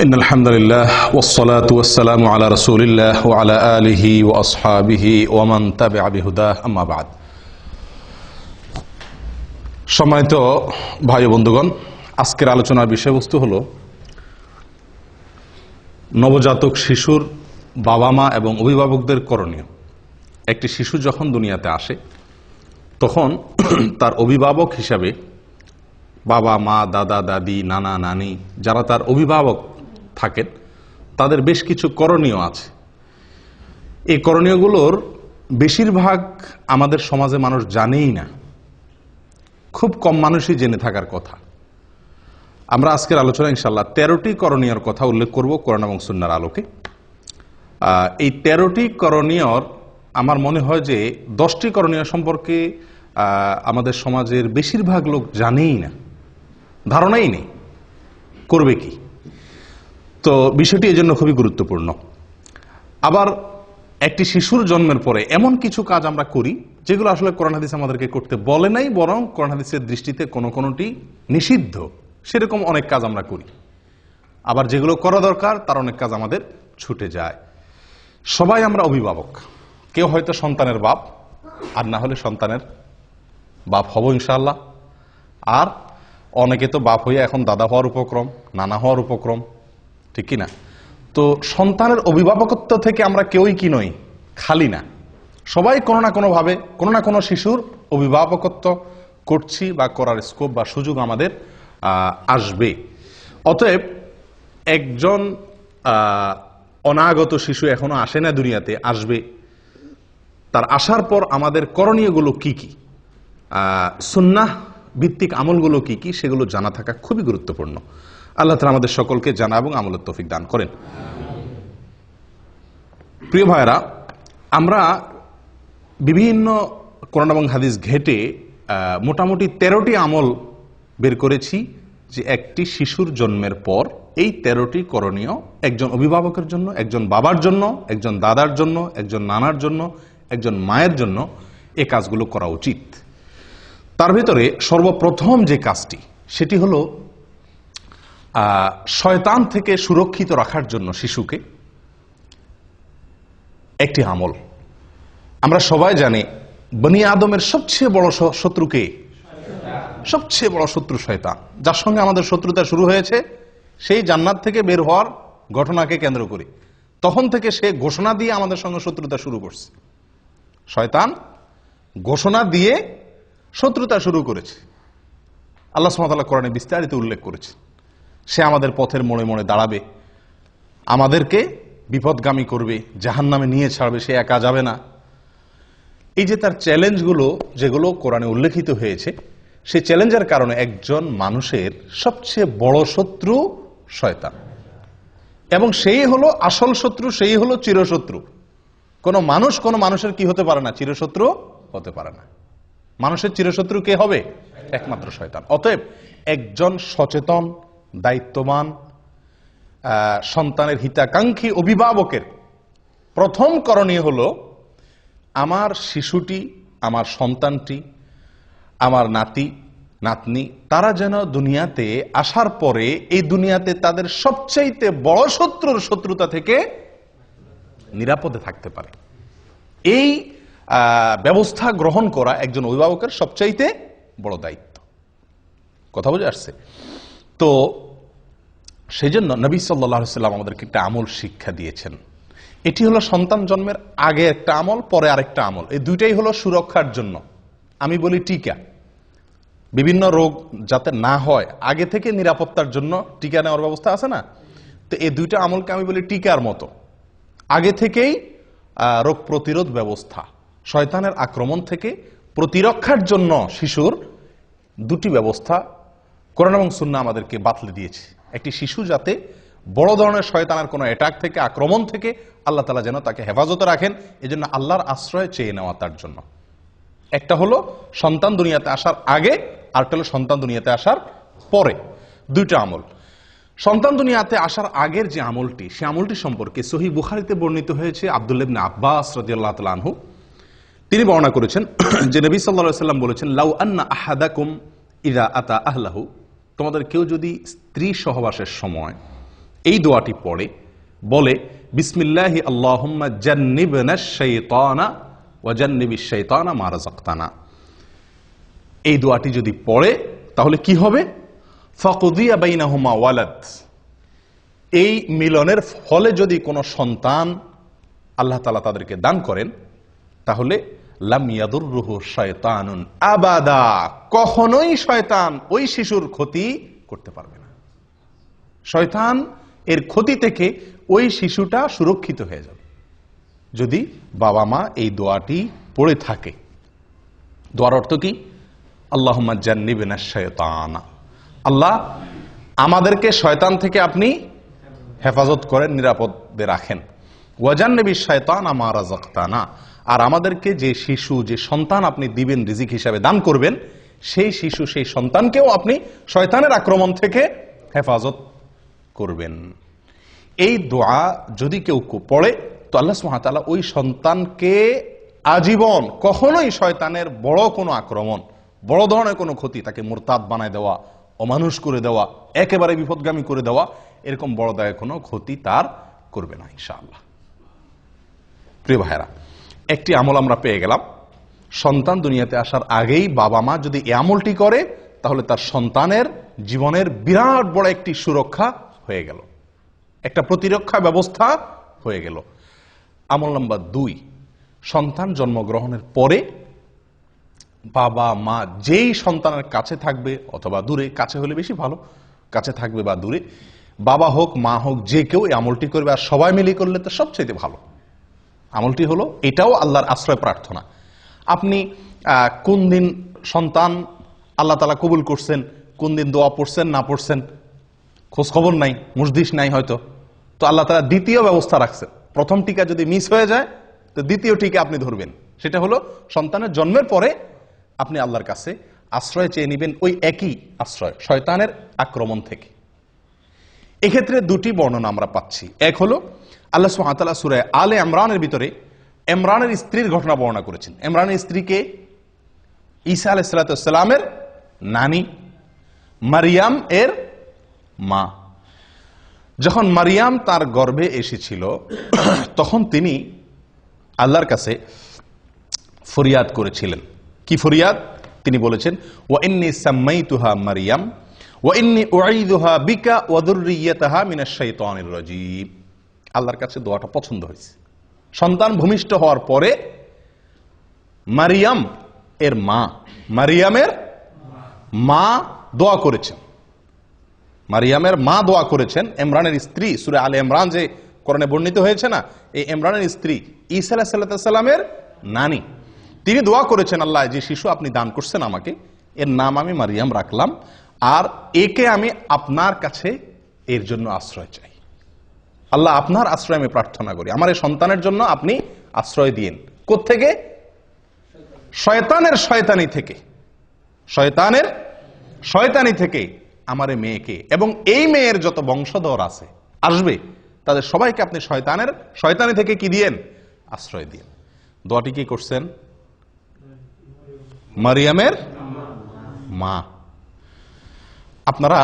إن الحمد لله والصلاة والسلام على رسول الله وعلى آله وأصحابه ومن تبع بهداه أما بعد সম্মানিত ভাই ও বন্ধুগণ, আজকের আলোচনার বিষয়বস্তু হলো নবজাতক শিশুর বাবা মা এবং অভিভাবকদের করণীয়। একটি শিশু যখন দুনিয়াতে আসে তখন তার অভিভাবক হিসাবে বাবা মা, দাদা দাদি, নানা নানি যারা তার অভিভাবক থাকেন তাদের বেশ কিছু করণীয় আছে। এই করণীয়গুলোর বেশিরভাগ আমাদের সমাজে মানুষ জানেই না, খুব কম মানুষই জেনে থাকার কথা। আমরা আজকের আলোচনা ইনশাআল্লাহ 13টি করণীয়র কথা উল্লেখ করব কোরআন এবং সুন্নাহর আলোকে। এই 13টি করণীয়র আমার মনে হয় যে 10টি করণীয় সম্পর্কে আমাদের সমাজের বেশিরভাগ লোক জানেই না, ধারণাই নেই করবে কি। তো বিষয়টি এজন্য খুবই গুরুত্বপূর্ণ। আবার একটি শিশুর জন্মের পরে এমন কিছু কাজ আমরা করি যেগুলো আসলে কোরআন হাদিস আমাদেরকে করতে বলে নাই, বরং কোরআন হাদিসের দৃষ্টিতে কোনোটি নিষিদ্ধ, সেরকম অনেক কাজ আমরা করি। আবার যেগুলো করা দরকার তার অনেক কাজ আমাদের ছুটে যায়। সবাই আমরা অভিভাবক, কেউ হয়তো সন্তানের বাপ, আর না হলে সন্তানের বাপ হব ইনশাআল্লাহ। আর অনেকে তো বাপ হয়ে এখন দাদা হওয়ার উপক্রম, নানা হওয়ার উপক্রম, ঠিক কিনা? তো সন্তানের অভিভাবকত্ব থেকে আমরা কেউই কি নই, খালি না। সবাই কোনো না কোনো ভাবে কোনো না কোনো শিশুর অভিভাবকত্ব করছি বা করার স্কোপ বা সুযোগ আমাদের আসবে। অতএব একজন অনাগত শিশু এখনো আসে না দুনিয়াতে, আসবে। তার আসার পর আমাদের করণীয়গুলো কি কি, সুন্নাহ ভিত্তিক আমলগুলো কি কি, সেগুলো জানা থাকা খুবই গুরুত্বপূর্ণ। আল্লাহ তাআলা আমাদের সকলকে জানা এবং আমলের তৌফিক দান করেন। প্রিয় ভাইরা, আমরা বিভিন্ন কোরআন এবং হাদিস ঘেটে মোটামুটি 13টি আমল বের করেছি যে একটি শিশুর জন্মের পর এই 13টি করণীয় একজন অভিভাবকের জন্য, একজন বাবার জন্য, একজন দাদার জন্য, একজন নানার জন্য, একজন মায়ের জন্য এই কাজগুলো করা উচিত। তার ভিতরে সর্বপ্রথম যে কাজটি সেটি হলো শয়তান থেকে সুরক্ষিত রাখার জন্য শিশুকে একটি আমল। আমরা সবাই জানি বনি আদমের সবচেয়ে বড় শত্রুকে, সবচেয়ে বড় শত্রু শয়তান, যার সঙ্গে আমাদের শত্রুতা শুরু হয়েছে সেই জান্নাত থেকে বের হওয়ার ঘটনাকে কেন্দ্র করে। তখন থেকে সে ঘোষণা দিয়ে আমাদের সঙ্গে শত্রুতা শুরু করছে। শয়তান ঘোষণা দিয়ে শত্রুতা শুরু করেছে। আল্লাহ সুবহানাহু ওয়া তাআলা কোরআনে বিস্তারিত উল্লেখ করেছে সে আমাদের পথের মোড়ে মোড়ে দাঁড়াবে, আমাদেরকে বিপদগামী করবে, জাহান্নামে নিয়ে ছাড়বে, সে একা যাবে না। এই যে তার চ্যালেঞ্জগুলো যেগুলো কোরআনে উল্লেখিত হয়েছে, সেই চ্যালেঞ্জের কারণে একজন মানুষের সবচেয়ে বড় শত্রু শয়তান, এবং সেই হলো আসল শত্রু, সেই হলো চিরশত্রু। কোনো মানুষের কি হতে পারে না, চিরশত্রু হতে পারে না। মানুষের চিরশত্রু কে হবে? একমাত্র শয়তান। অতএব একজন সচেতন, দায়িত্ববান, সন্তানের হিতাকাঙ্ক্ষী অভিভাবকের প্রথম করণীয় হলো আমার শিশুটি, আমার সন্তানটি, আমার নাতি নাতনি, তারা যেন দুনিয়াতে আসার পরে এই দুনিয়াতে তাদের সবচাইতে বড় শত্রুর শত্রুতা থেকে নিরাপদে থাকতে পারে। এই ব্যবস্থা গ্রহণ করা একজন অভিভাবকের সবচাইতে বড় দায়িত্ব। কথা বুঝে আসছে? তো সেই জন্য নবী সাল্লাল্লাহু আলাইহি ওয়াসাল্লাম আমাদেরকে একটা আমল শিক্ষা দিয়েছেন। এটি হলো সন্তান জন্মের আগে একটা আমল, পরে আরেকটা আমল। এই দুইটাই হলো সুরক্ষার জন্য। আমি বলি টিকা, বিভিন্ন রোগ যাতে না হয় আগে থেকে নিরাপত্তার জন্য টিকা নেওয়ার ব্যবস্থা আছে না? তো এই দুইটা আমলকে আমি বলি টিকার মতো। আগে থেকেই রোগ প্রতিরোধ ব্যবস্থা, শয়তানের আক্রমণ থেকে প্রতিরক্ষার জন্য শিশুর দুটি ব্যবস্থা কোরআন এবং সুন্নাহ আমাদেরকে বাতলে দিয়েছে। একটি শিশু যাতে বড় ধরনের শয়তানের কোনো অ্যাটাক থেকে, আক্রমণ থেকে আল্লাহ তাআলা যেন তাকে হেফাজতে রাখেন, এজন্য আল্লাহর আশ্রয় চেয়ে নেওয়া তার জন্য। একটা হলো সন্তান দুনিয়াতে আসার আগে, আরেকটা হলো সন্তান দুনিয়াতে আসার পরে। দুইটা আমল। সন্তান দুনিয়াতে আসার আগের যে আমলটি, সে আমলটি সম্পর্কে সহিহ বুখারীতে বর্ণিত হয়েছে। আব্দুল্লাহ ইবনে আব্বাস রাদিয়াল্লাহু তাআলা আনহু তিনি বর্ণনা করেছেন যে নবী সাল্লাল্লাহু আলাইহি ওয়াসাল্লাম বলেছেন, লাউ আন্না আহাদাকুম ইযা আতা আহলাহু, তোমাদের কেউ যদি স্ত্রী সহবাসের সময় এই দোয়াটি পড়ে বলে বিসমিল্লাহি আল্লাহুম্মা জান্নিবনাশ শাইতানা ওয়া জান্নিবিশ শাইতানা মা রাযাকতানা। এই দোয়াটি যদি পড়ে তাহলে কি হবে? ফাকুদিয়া বাইনাহুমা ওয়ালাদ, এই মিলনের ফলে যদি কোনো সন্তান আল্লাহ তাআলা তাদেরকে দান করেন তাহলে লাম ইয়াদুররুহু শায়তানুন আবাদা, কখনোই শয়তান ওই শিশুর ক্ষতি করতে পারবে না। শয়তান এর ক্ষতি থেকে ওই শিশুটা সুরক্ষিত হয়ে যাবে যদি বাবা মা এই দোয়াটি পড়ে থাকে। দোয়ার অর্থ কি? আল্লাহুম্মা জান্নিবনাশ শায়তানা, আল্লাহ আমাদেরকে শয়তান থেকে আপনি হেফাজত করেন, নিরাপদে রাখেন। ওয়া জান্নিবিশ শায়তানা মা রাযাকতানা, আর আমাদেরকে যে শিশু, যে সন্তান আপনি দিবেন, রিজিক হিসাবে দান করবেন, সেই শিশু, সেই সন্তানকেও আপনি শয়তানের আক্রমণ থেকে হেফাজত করবেন। এই দোয়া যদি কেউ পড়ে তো আল্লাহ সুবহানাহু ওয়া তাআলা ওই সন্তানকে আজীবন কখনোই শয়তানের বড় কোনো আক্রমণ, বড় ধরনের কোনো ক্ষতি, তাকে মুরতাদ বানায় দেওয়া, অমানুষ করে দেওয়া, একেবারে বিপদগামী করে দেওয়া, এরকম বড় দায় কোনো ক্ষতি তার করবে না ইনশাআল্লাহ। প্রিয় ভাইরা, একটি আমল আমরা পেয়ে গেলাম। সন্তান দুনিয়াতে আসার আগেই বাবা মা যদি এই আমলটি করে তাহলে তার সন্তানের জীবনের বিরাট বড় একটি সুরক্ষা হয়ে গেল, একটা প্রতিরক্ষা ব্যবস্থা হয়ে গেল। আমল নাম্বার 2, সন্তান জন্মগ্রহণের পরে বাবা মা যেই সন্তানের কাছে থাকবে অথবা দূরে, কাছে হলে বেশি ভালো, কাছে থাকবে বা দূরে, বাবা হোক মা হোক যে কেউ এই আমলটি করবে, আর সবাই মিলে করলে তো সবচেয়ে ভালো। আমলটি হলো, এটাও আল্লাহর আশ্রয় প্রার্থনা। আপনি কোন দিন সন্তান আল্লাহ তাআলা কবুল করছেন, কোন দিন দোয়া পড়ছেন না পড়ছেন খোঁজ খবর নাই, মুজদিস নাই হয়তো, তো আল্লাহ তাআলা দ্বিতীয় ব্যবস্থা রাখছেন। প্রথম টিকা যদি মিস হয়ে যায় তো দ্বিতীয় টিকা আপনি ধরবেন। সেটা হলো সন্তানের জন্মের পরে আপনি আল্লাহর কাছে আশ্রয় চেয়ে নেবেন, ওই একই আশ্রয়, শয়তানের আক্রমণ থেকে। এক্ষেত্রে দুটি বর্ণনা আমরা পাচ্ছি। এক হলো আল্লাহ সুবহানাহু ওয়া তাআলা সূরা আলে ইমরানের ভিতরে ইমরানের স্ত্রীর ঘটনা বর্ণনা করেছেন। ইমরানের স্ত্রীকে ঈসা আলাইহিস সালামের নানি, মারিয়াম এর মা। যখন মারিয়াম তার গর্ভে এসেছিল তখন তিনি আল্লাহর কাছে ফরিয়াদ করেছিলেন। কি ফরিয়াদ? তিনি বলেছেন, ওয়া ইন্নী সাম্মাইতুহা মারিয়াম ওয়া ইন্নী উঈযুহা বিকা ওয়া যুররিয়াতাহা মিনাশ শাইতানির রাজীম। আল্লাহর কাছে দোয়াটা পছন্দ হয়েছে। সন্তান ভূমিষ্ঠ হওয়ার পরে মারিয়ামের মা দোয়া করেছেন। মারিয়ামের মা দোয়া করেছেন, ইমরানের স্ত্রী, সূরা আলে ইমরান যে কোরআনে বর্ণিত হয়েছে না, এই ইমরানের স্ত্রী ঈসা আলাইহিস সালামের নানি, তিনি দোয়া করেছেন, আল্লাহ যে শিশু আপনি দান করছেন আমাকে, এর নাম আমি মারিয়াম রাখলাম, আর একে আমি আপনার কাছে এর জন্য আশ্রয় চাই। আল্লাহ আপনার আশ্রয় আমি প্রার্থনা করি, আমার এই সন্তানের জন্য আপনি আশ্রয় দিয়েন। কোত্থেকে? শয়তানের শয়তানি থেকে, শয়তানের শয়তানি থেকে আমার এই মেয়েকে এবং এই মেয়ের যত বংশধর আছে আসবে তাদের সবাইকে আপনি শয়তানের শয়তানি থেকে কি দিয়েন? আশ্রয় দিয়েন। দোয়াটি কি করছেন? মারিয়ামের মা। আপনারা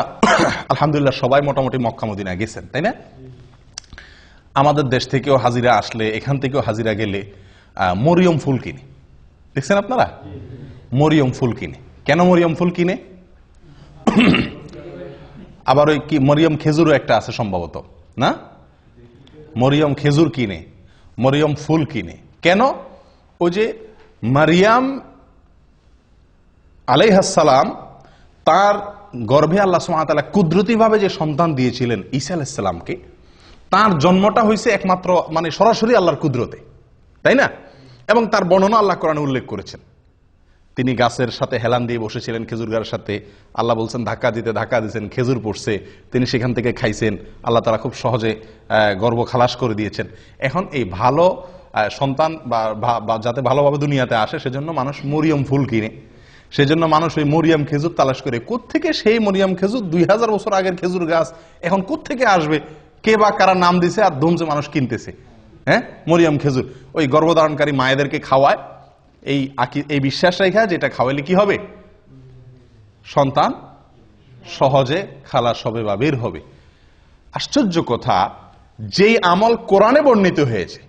আলহামদুলিল্লাহ সবাই মোটামুটি মক্কা মদিনা গেছেন, তাই না? আমাদের দেশ থেকেও হাজিরা আসলে, এখান থেকেও হাজিরা গেলে মরিয়ম ফুল কিনে, দেখছেন আপনারা? মরিয়ম ফুল কিনে। কেন মরিয়ম ফুল কিনে? আবার ওই কি মরিয়ম খেজুরও একটা আছে সম্ভবত, না? মরিয়ম খেজুর কিনে, মরিয়ম ফুল কিনে। কেন? ওই যে মারিয়াম আলাইহিস সালাম, তার গর্ভে আল্লাহ সুবহানাহু ওয়া তাআলা কুদরতিভাবে যে সন্তান দিয়েছিলেন ঈসা আলাইহিস সালামকে, তার জন্মটা হয়েছে একমাত্র মানে সরাসরি আল্লাহর কুদরতে, তাই না? এবং তার বর্ণনা আল্লাহ কোরআনে উল্লেখ করেছেন। তিনি গাছের সাথে হেলান দিয়ে বসেছিলেন, খেজুর গাছের সাথে, আল্লাহ বলছেন ধাক্কা দিয়েছেন, খেজুর পড়ছে, তিনি সেখান থেকে খাইছেন, আল্লাহ তাআলা খুব সহজে গর্ভ খালাস করে দিয়েছেন। এখন এই ভালো সন্তান বা যাতে ভালোভাবে দুনিয়াতে আসে সেজন্য মানুষ মরিয়ম ফুল কিনে, সেজন্য মানুষ ওই মরিয়ম খেজুর তালাশ করে। কোত্থেকে সেই মরিয়ম খেজুর? 2000 বছর আগের খেজুর গাছ এখন কোত্থেকে আসবে? কে বা কারা নাম দিছে আর ধুমছে মানুষ কিনতেছে। হ্যাঁ, মরিয়ম খেজুর ওই গর্ভধারণকারী মায়েদেরকে খাওয়ায়, এই বিশ্বাস রেখা যেটা খাওয়াইলে কি হবে? সন্তান সহজে খালাস হবে বা বের হবে। আশ্চর্য কথা, যেই আমল কোরআনে বর্ণিত হয়েছে,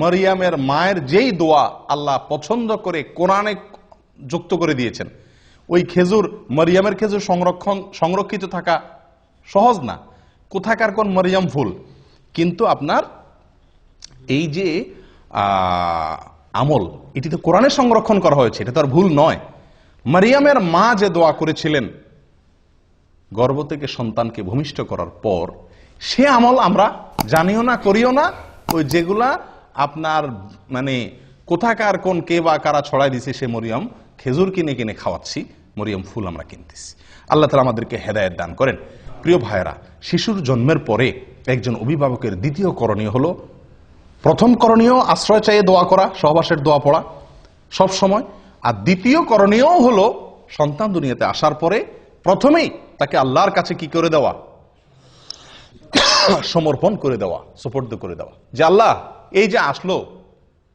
মারিয়ামের মায়ের যেই দোয়া আল্লাহ পছন্দ করে কোরআনে যুক্ত করে দিয়েছেন, ওই খেজুর, মারিয়ামের খেজুর সংরক্ষিত থাকা সহজ না। কোথাকার কোন মারিয়াম ফুল, কিন্তু আপনার এই যে আমল, এটি তো কোরআনে সংরক্ষণ করা হয়েছে, এটা তো আর ভুল নয়। মারিয়ামের মা যে দোয়া করেছিলেন গর্ভ থেকে সন্তানকে ভূমিষ্ঠ করার পর, সে আমল আমরা জানিও না, করিও না। ওই যেগুলা আপনার মানে কোথাকার কোন কে বা কারা ছড়াই দিছে, সে মরিয়ম খেজুর কিনে কিনে খাওয়াচ্ছি, মরিয়ম ফুল আমরা কিনতেছি। আল্লাহ তাআলা আমাদেরকে হেদায়েত দান করেন। প্রিয় ভাইয়েরা, শিশুর জন্মের পরে একজন অভিভাবকের দ্বিতীয় করণীয় হলো, প্রথম করণীয় আশ্রয় চাইয়ে দোয়া করা, সহবাসের দোয়া পড়া সব সময়। আর দ্বিতীয় করণীয় হলো সন্তান দুনিয়াতে আসার পরে প্রথমেই তাকে আল্লাহর কাছে কি করে দেওয়া, সমর্পণ করে দেওয়া, সুপর্দ করে দেওয়া, যে আল্লাহ এই যে আসলো,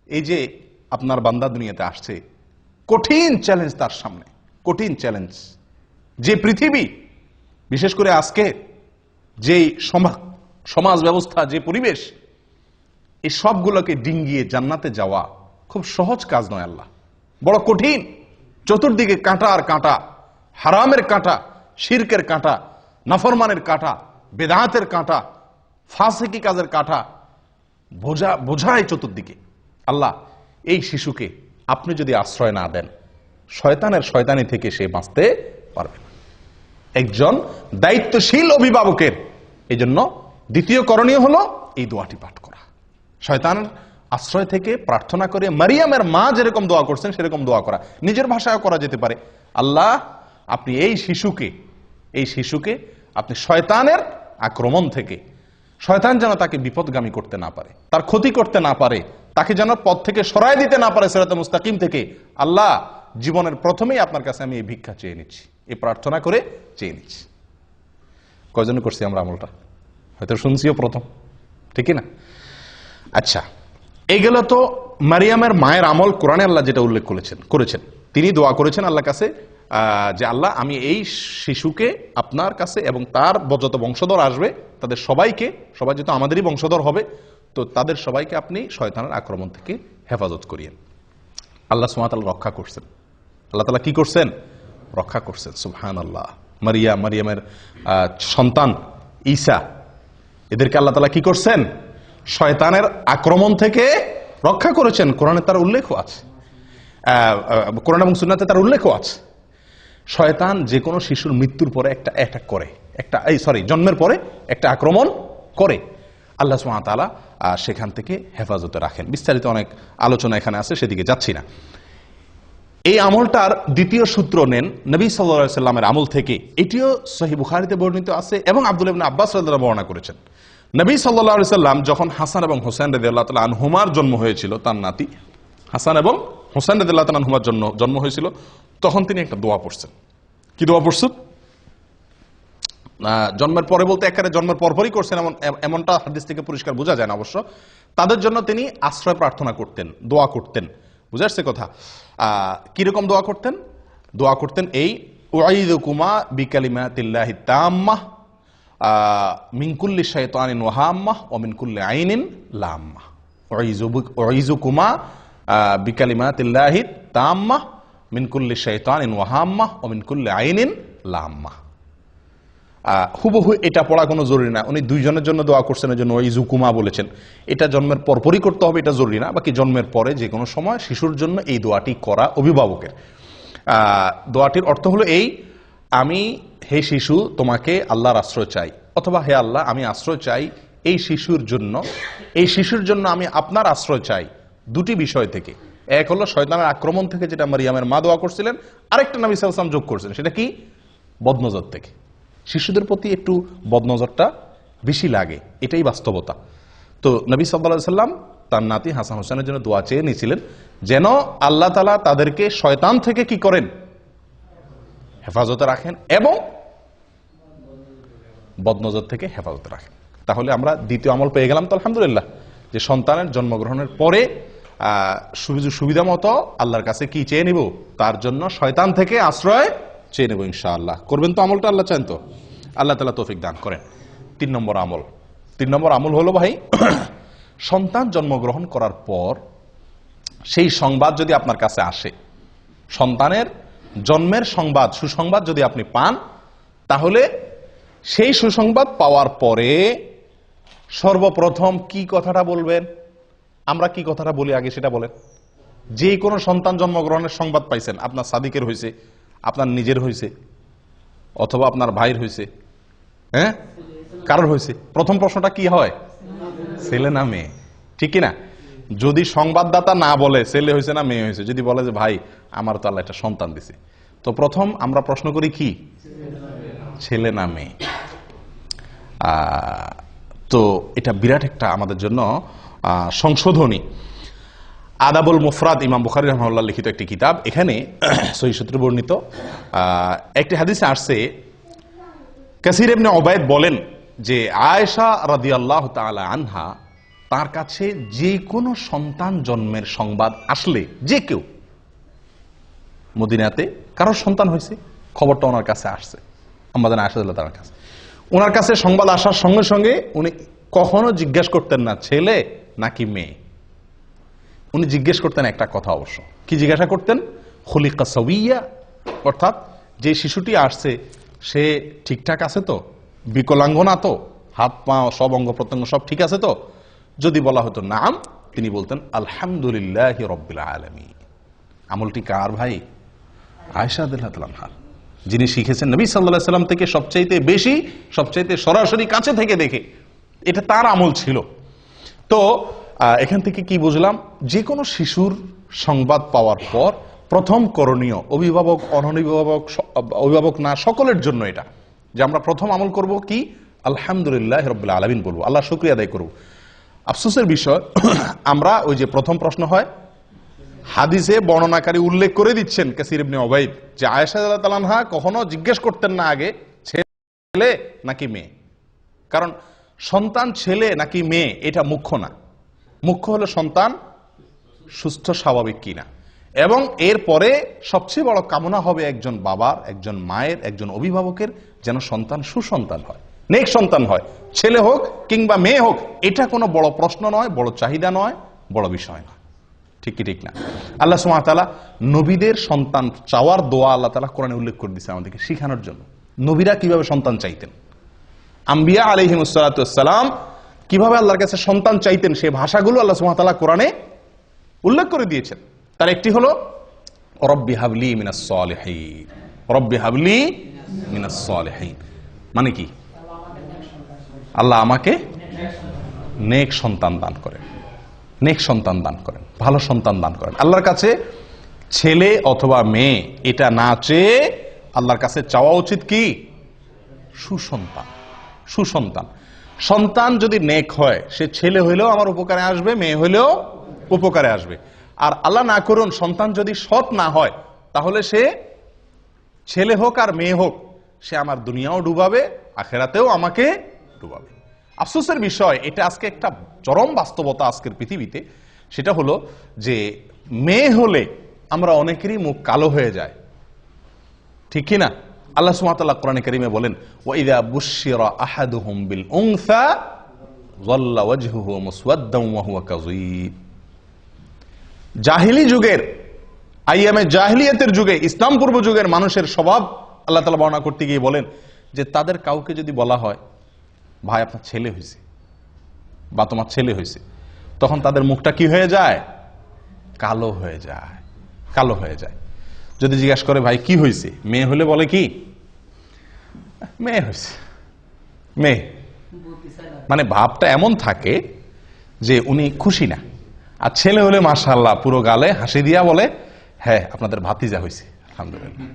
এই যে আপনার বান্দা দুনিয়াতে আসছে, কঠিন চ্যালেঞ্জ তার সামনে, কঠিন চ্যালেঞ্জ। যে পৃথিবী, বিশেষ করে আজকে যে সমাজ ব্যবস্থা, যে পরিবেশ, এই সবগুলোকে ডিঙ্গিয়ে জান্নাতে যাওয়া খুব সহজ কাজ নয় আল্লাহ, বড় কঠিন। চতুর্দিকে কাঁটা আর কাঁটা, হারামের কাঁটা, শিরকের কাঁটা, নাফরমানের কাঁটা, বেদাতের কাঁটা, ফাসিকি কাজের কাঁটা বোঝায় চতুর্দিকে। আল্লাহ, এই শিশুকে আপনি যদি আশ্রয় না দেন, শয়তানের শয়তানি থেকে সে বাঁচতে পারবে না। একজন দায়িত্বশীল অভিভাবকের এই জন্য দ্বিতীয় করণীয় হলো এই দোয়াটি পাঠ করা, শয়তানের আশ্রয় থেকে প্রার্থনা করে মারিয়ামের মা যেরকম দোয়া করছেন সেরকম দোয়া করা। নিজের ভাষায় করা যেতে পারে, আল্লাহ আপনি এই শিশুকে আপনি শয়তানের আক্রমণ থেকে, শয়তান যেন তাকে বিপদগামী করতে না পারে, তার ক্ষতি করতে না পারে, তাকে যেন পথ থেকে সরায় দিতে না পারে, সিরাতে মুস্তাকিম থেকে। আল্লাহ, জীবনের প্রথমেই আপনার কাছে আমি এই ভিক্ষা চেয়ে নিচ্ছি, এই প্রার্থনা করে চেয়ে নিচ্ছি। কয়জন করছি আমরা আমলটা? হয়তো শুনছিও প্রথম, ঠিক না? আচ্ছা, এইগুলো তো মারিয়ামের মায়ের আমল। কোরআনে আল্লাহ যেটা উল্লেখ করেছেন, তিনি দোয়া করেছেন আল্লাহর কাছে যে আল্লাহ আমি এই শিশুকে আপনার কাছে এবং তার যত বংশধর আসবে তাদের সবাই যেহেতু আমাদেরই বংশধর হবে, তো তাদের সবাইকে আপনি শয়তানের আক্রমণ থেকে হেফাজত করিয়েন। আল্লাহ সুবহানাহু ওয়া তাআলা রক্ষা করছেন। আল্লাহ তাআলা কি করছেন? রক্ষা করছেন। সুবহানাল্লাহ। মারিয়ামের সন্তান ঈসা, এদেরকে আল্লাহ তাআলা কি করছেন? শয়তানের আক্রমণ থেকে রক্ষা করেছেন। কোরআনে তার উল্লেখ আছে, কোরআন এবং সুন্নাতে তার উল্লেখ আছে। শয়তান যে কোনো শিশুর মৃত্যুর পরে একটা অ্যাটাক করে, জন্মের পরে একটা আক্রমণ করে। আল্লাহ সুবহানাহু ওয়া তাআলা সেখান থেকে হেফাজতে রাখেন। বিস্তারিত অনেক আলোচনা এখানে আছে, সেদিকে যাচ্ছি না। এই আমলটার দ্বিতীয় সূত্র নেন নবী সাল্লাল্লাহু আলাইহি সাল্লামের আমল থেকে। এটিও সহিহ বুখারীতে বর্ণিত আছে এবং আব্দুল্লাহ ইবনে আব্বাস রাদিয়াল্লাহু আনহু বর্ণনা করেছেন। নবী সাল্লাল্লাহু আলাইহি সাল্লাম যখন হাসান এবং হোসেন রাদিয়াল্লাহু তাআলা আনহুমার জন্ম হয়েছিল, তার নাতি হাসান এবং হোসেন রাদিয়াল্লাহু তাআলা আনহুমার জন্ম হয়েছিল, তখন তিনি একটা দোয়া পড়ছেন। কি দোয়া পড়ছেন? জন্মের পরে বলতে একেবারে জন্মের পরপরই করছেন এমনটা হাদিস থেকে পরিষ্কার বোঝা যায় না অবশ্য। তাদের জন্য তিনি আশ্রয় প্রার্থনা করতেন, দোয়া করতেন। বুঝা আসছে কথা? কিরকম দোয়া করতেন? দোয়া করতেন এই, উআইযুকুমা বিকালিমাতিল্লাহি তাম্মাহ মিন কুল্লি শাইতানিন ওয়া হাম্মাহ ওয়া মিন কুল্লি আইনিন লাম্মাহ। উআইযুকুমা বিকালিমাতিল্লাহি তাম্মাহ মিন কুল্লি শাইতানিন ওয়া হাম্মাহ ওয়া মিন কুল্লি আইনিন লাম্মাহ। হুবহু এটা পড়া কোনো জরুরি না, উনি দুইজনের জন্য দোয়া করছেন, এর জন্য উআইযুকুমা বলেছেন। এটা জন্মের পরপরই করতে হবে, এটা জরুরি না। বাকি জন্মের পরে যে কোনো সময় শিশুর জন্য এই দোয়াটি করা অভিভাবকের। দোয়াটির অর্থ হলো এই, আমি হে শিশু তোমাকে আল্লাহর আশ্রয় চাই, অথবা হে আল্লাহ আমি আশ্রয় চাই এই শিশুর জন্য আমি আপনার আশ্রয় চাই দুটি বিষয় থেকে। এক হলো শয়তানের আক্রমণ থেকে, যেটা মারিয়ামের মা দোয়া করছিলেন। আরেকটা নবী সাল্লাল্লাহু আলাইহি ওয়াসাল্লাম যোগ করছেন, সেটা কি? বদনজর থেকে। শিশুদের প্রতি একটু বদনজরটা বেশি লাগে, এটাই বাস্তবতা। তো নবী সাল্লাল্লাহু আলাইহি ওয়াসাল্লাম তার নাতি হাসান হোসেনের জন্য দোয়া চেয়ে নিয়েছিলেন, যেন আল্লাহ তাআলা তাদেরকে শয়তান থেকে কি করেন? হেফাজতে রাখেন এবং বদনজর থেকে হেফাজতে রাখেন। তাহলে আমরা দ্বিতীয় আমল পেয়ে গেলাম তো আলহামদুলিল্লাহ, যে সন্তানের জন্মগ্রহণের পরে সুবিধা মতো আল্লাহর কাছে কি চেয়ে নিব? তার জন্য শয়তান থেকে আশ্রয় চেয়ে নেব ইনশাআল্লাহ। করবেন তো আমলটা? আল্লাহ চান তো? আল্লাহ তাআলা তৌফিক দান করেন। 3 নম্বর আমল, 3 নম্বর আমল হলো ভাই, সন্তান জন্মগ্রহণ করার পর সেই সংবাদ যদি আপনার কাছে আসে, সন্তানের জন্মের সংবাদ, সুসংবাদ যদি আপনি পান, তাহলে সেই সুসংবাদ পাওয়ার পরে সর্বপ্রথম কি কথাটা বলবেন? আমরা কি কথাটা বলি আগে সেটা বলেন। যে কোনো সন্তান জন্মগ্রহণের সংবাদ পাইছেন, আপনার সাদিকের হয়েছে, আপনার নিজের হয়েছে, অথবা আপনার ভাইয়ের হয়েছে, হ্যাঁ, কারোর হয়েছে, প্রথম প্রশ্নটা কি হয়? ছেলে না মেয়ে, ঠিক কিনা? যদি সংবাদদাতা না বলে ছেলে হয়েছে না মেয়ে হয়েছে, যদি বলে যে ভাই আমার তো আল্লাহ একটা সন্তান দিছে, তো প্রথম আমরা প্রশ্ন করি কি, ছেলে না মেয়ে। তো এটা বিরাট একটা আমাদের জন্য সংশোধনী। আদাবুল মুফরাদ, ইমাম বুখারী রাহিমাহুল্লাহ লিখিত একটি কিতাব, এখানে সহিহ সূত্রে বর্ণিত একটি হাদিসে আসছে, কাসির ইবনে উবাইদ বলেন যে আয়েশা রাদিয়াল্লাহু তাআলা আনহা তার কাছে যে কোনো সন্তান জন্মের সংবাদ আসলে, যে কেউ মদিনাতে কারোর সন্তান হয়েছে, খবরটা ওনার কাছে আসছে, আমাদের আয়েশা রাদিয়াল্লাহু তাআলার কাছে, ওনার কাছে সংবাদ আসার সঙ্গে সঙ্গে উনি কখনো জিজ্ঞেস করতেন না ছেলে নাকি মেয়ে। উনি জিজ্ঞেস করতেন একটা কথা, অবশ্য কি জিজ্ঞাসা করতেন? খুলিকা সাওয়িয়া, অর্থাৎ যে শিশুটি আসছে সে ঠিকঠাক আছে তো, বিকলাঙ্গ না তো, হাত পা সব অঙ্গ প্রত্যঙ্গ সব ঠিক আছে তো? যদি বলা হতো নাম, তিনি বলতেন আলহামদুলিল্লাহি রাব্বিল আলামিন। আমলটি কার ভাই? আয়েশা রাদিয়াল্লাহু আনহা, যিনি শিখেছেন নবী সাল্লাল্লাহু আলাইহি সাল্লাম থেকে সবচাইতে বেশি, সবচাইতে সরাসরি কাছে থেকে দেখে, এটা তার আমল ছিল। তো এখান থেকে কি বুঝলাম? যে কোনো শিশুর সংবাদ পাওয়ার পর প্রথম করণীয়, অভিভাবক অনভিভাবক, অভিভাবক না সকলের জন্য এটা, যে আমরা প্রথম আমল করব কি, আলহামদুলিল্লাহ রাব্বিল আলামিন বলবো, আল্লাহ শুকরিয়া আদায় করব। আফসোসের বিষয়, আমরা ওই যে প্রথম প্রশ্ন হয়, হাদিসে বর্ণনাকারী উল্লেখ করে দিচ্ছেন কাসির ইবনে উবাইদ যে আয়েশা রাদিয়াল্লাহু তাআলা আনহা কখনো জিজ্ঞেস করতেন না আগে ছেলে নাকি মেয়ে। কারণ সন্তান ছেলে নাকি মেয়ে এটা মুখ্য না, মুখ্য হলো সন্তান সুস্থ স্বাভাবিক কিনা, এবং এরপরে সবচেয়ে বড় কামনা হবে একজন বাবার, একজন মায়ের, একজন অভিভাবকের যেন সন্তান সুসন্তান হয়, নেক সন্তান হয়, ছেলে হোক কিংবা মেয়ে হোক, এটা কোনো বড় প্রশ্ন নয়, বড় চাহিদা নয়, বড় বিষয় নয়, ঠিক কি ঠিক না? আল্লাহ সুবহানাহু ওয়া তাআলা নবীদের সন্তান চাওয়ার দোয়া আল্লাহ তাআলা কোরআনে উল্লেখ করে দিয়েছে আমাদেরকে শেখানোর জন্য। নবীরা কিভাবে সন্তান চাইতেন, আম্বিয়া আলাইহিমুস সালাতু ওয়াস সালাম কিভাবে আল্লাহর কাছে সন্তান চাইতেন, সেই ভাষাগুলো আল্লাহ সুবহানাহু ওয়া তাআলা কোরআনে উল্লেখ করে দিয়েছেন। তার একটি হলো রব্বি হাবলি মিনাস সালিহিন, রব্বি হাবলি মিনাস সালিহিন, মানে কি? আল্লাহ আমাকে নেক সন্তান দান করেন, নেক সন্তান দান করেন, ভালো সন্তান দান করেন। আল্লাহর কাছে ছেলে অথবা মেয়ে এটা না চেয়ে আল্লাহর কাছে চাওয়া উচিত কি? সুসন্তান, সুসন্তান। সন্তান যদি নেক হয়, সে ছেলে হইলেও আমার উপকারে আসবে, মেয়ে হইলেও উপকারে আসবে। আর আল্লাহ না করুন সন্তান যদি সৎ না হয়, তাহলে সে ছেলে হোক আর মেয়ে হোক, সে আমার দুনিয়াও ডুবাবে, আখেরাতেও আমাকে ডুবাবে। আফসোসের বিষয়, এটা আজকে একটা চরম বাস্তবতা আজকের পৃথিবীতে, সেটা হলো যে মেয়ে হলে আমরা অনেকেরই মুখ কালো হয়ে যায়, ঠিক কি না? আল্লাহ সুবহানাহু ওয়া তাআলা কোরআনে কারীমে বলেন, ওয়া ইযা বুশশিরা আহাদুহুম বিল উনসা যাল্লা ওয়াজহুহু মুসওয়াদ্দান ওয়া হুয়া কাযীব। জাহিলি যুগের, আইয়ামে জাহিলিয়াতের যুগে, ইসলাম পূর্ব যুগের মানুষের স্বভাব আল্লাহ তাআলা বর্ণনা করতে গিয়ে বলেন যে তাদের কাউকে যদি বলা হয় ভাই আপনার ছেলে হয়েছে বা তোমার ছেলে হয়েছে, তখন তাদের মুখটা কি হয়ে যায়? কালো হয়ে যায়, কালো হয়ে যায়। যদি জিজ্ঞাসা করে ভাই কি হয়েছে, মেয়ে হলে বলে কি? মেয়ে হয়েছে, মেয়ে। মানে ভাবটা এমন থাকে যে উনি খুশি না। আর ছেলে হলে মাশাআল্লাহ পুরো গালে হাসি দিয়া বলে হ্যাঁ আপনাদের ভাতিজা হয়েছে, আলহামদুলিল্লাহ।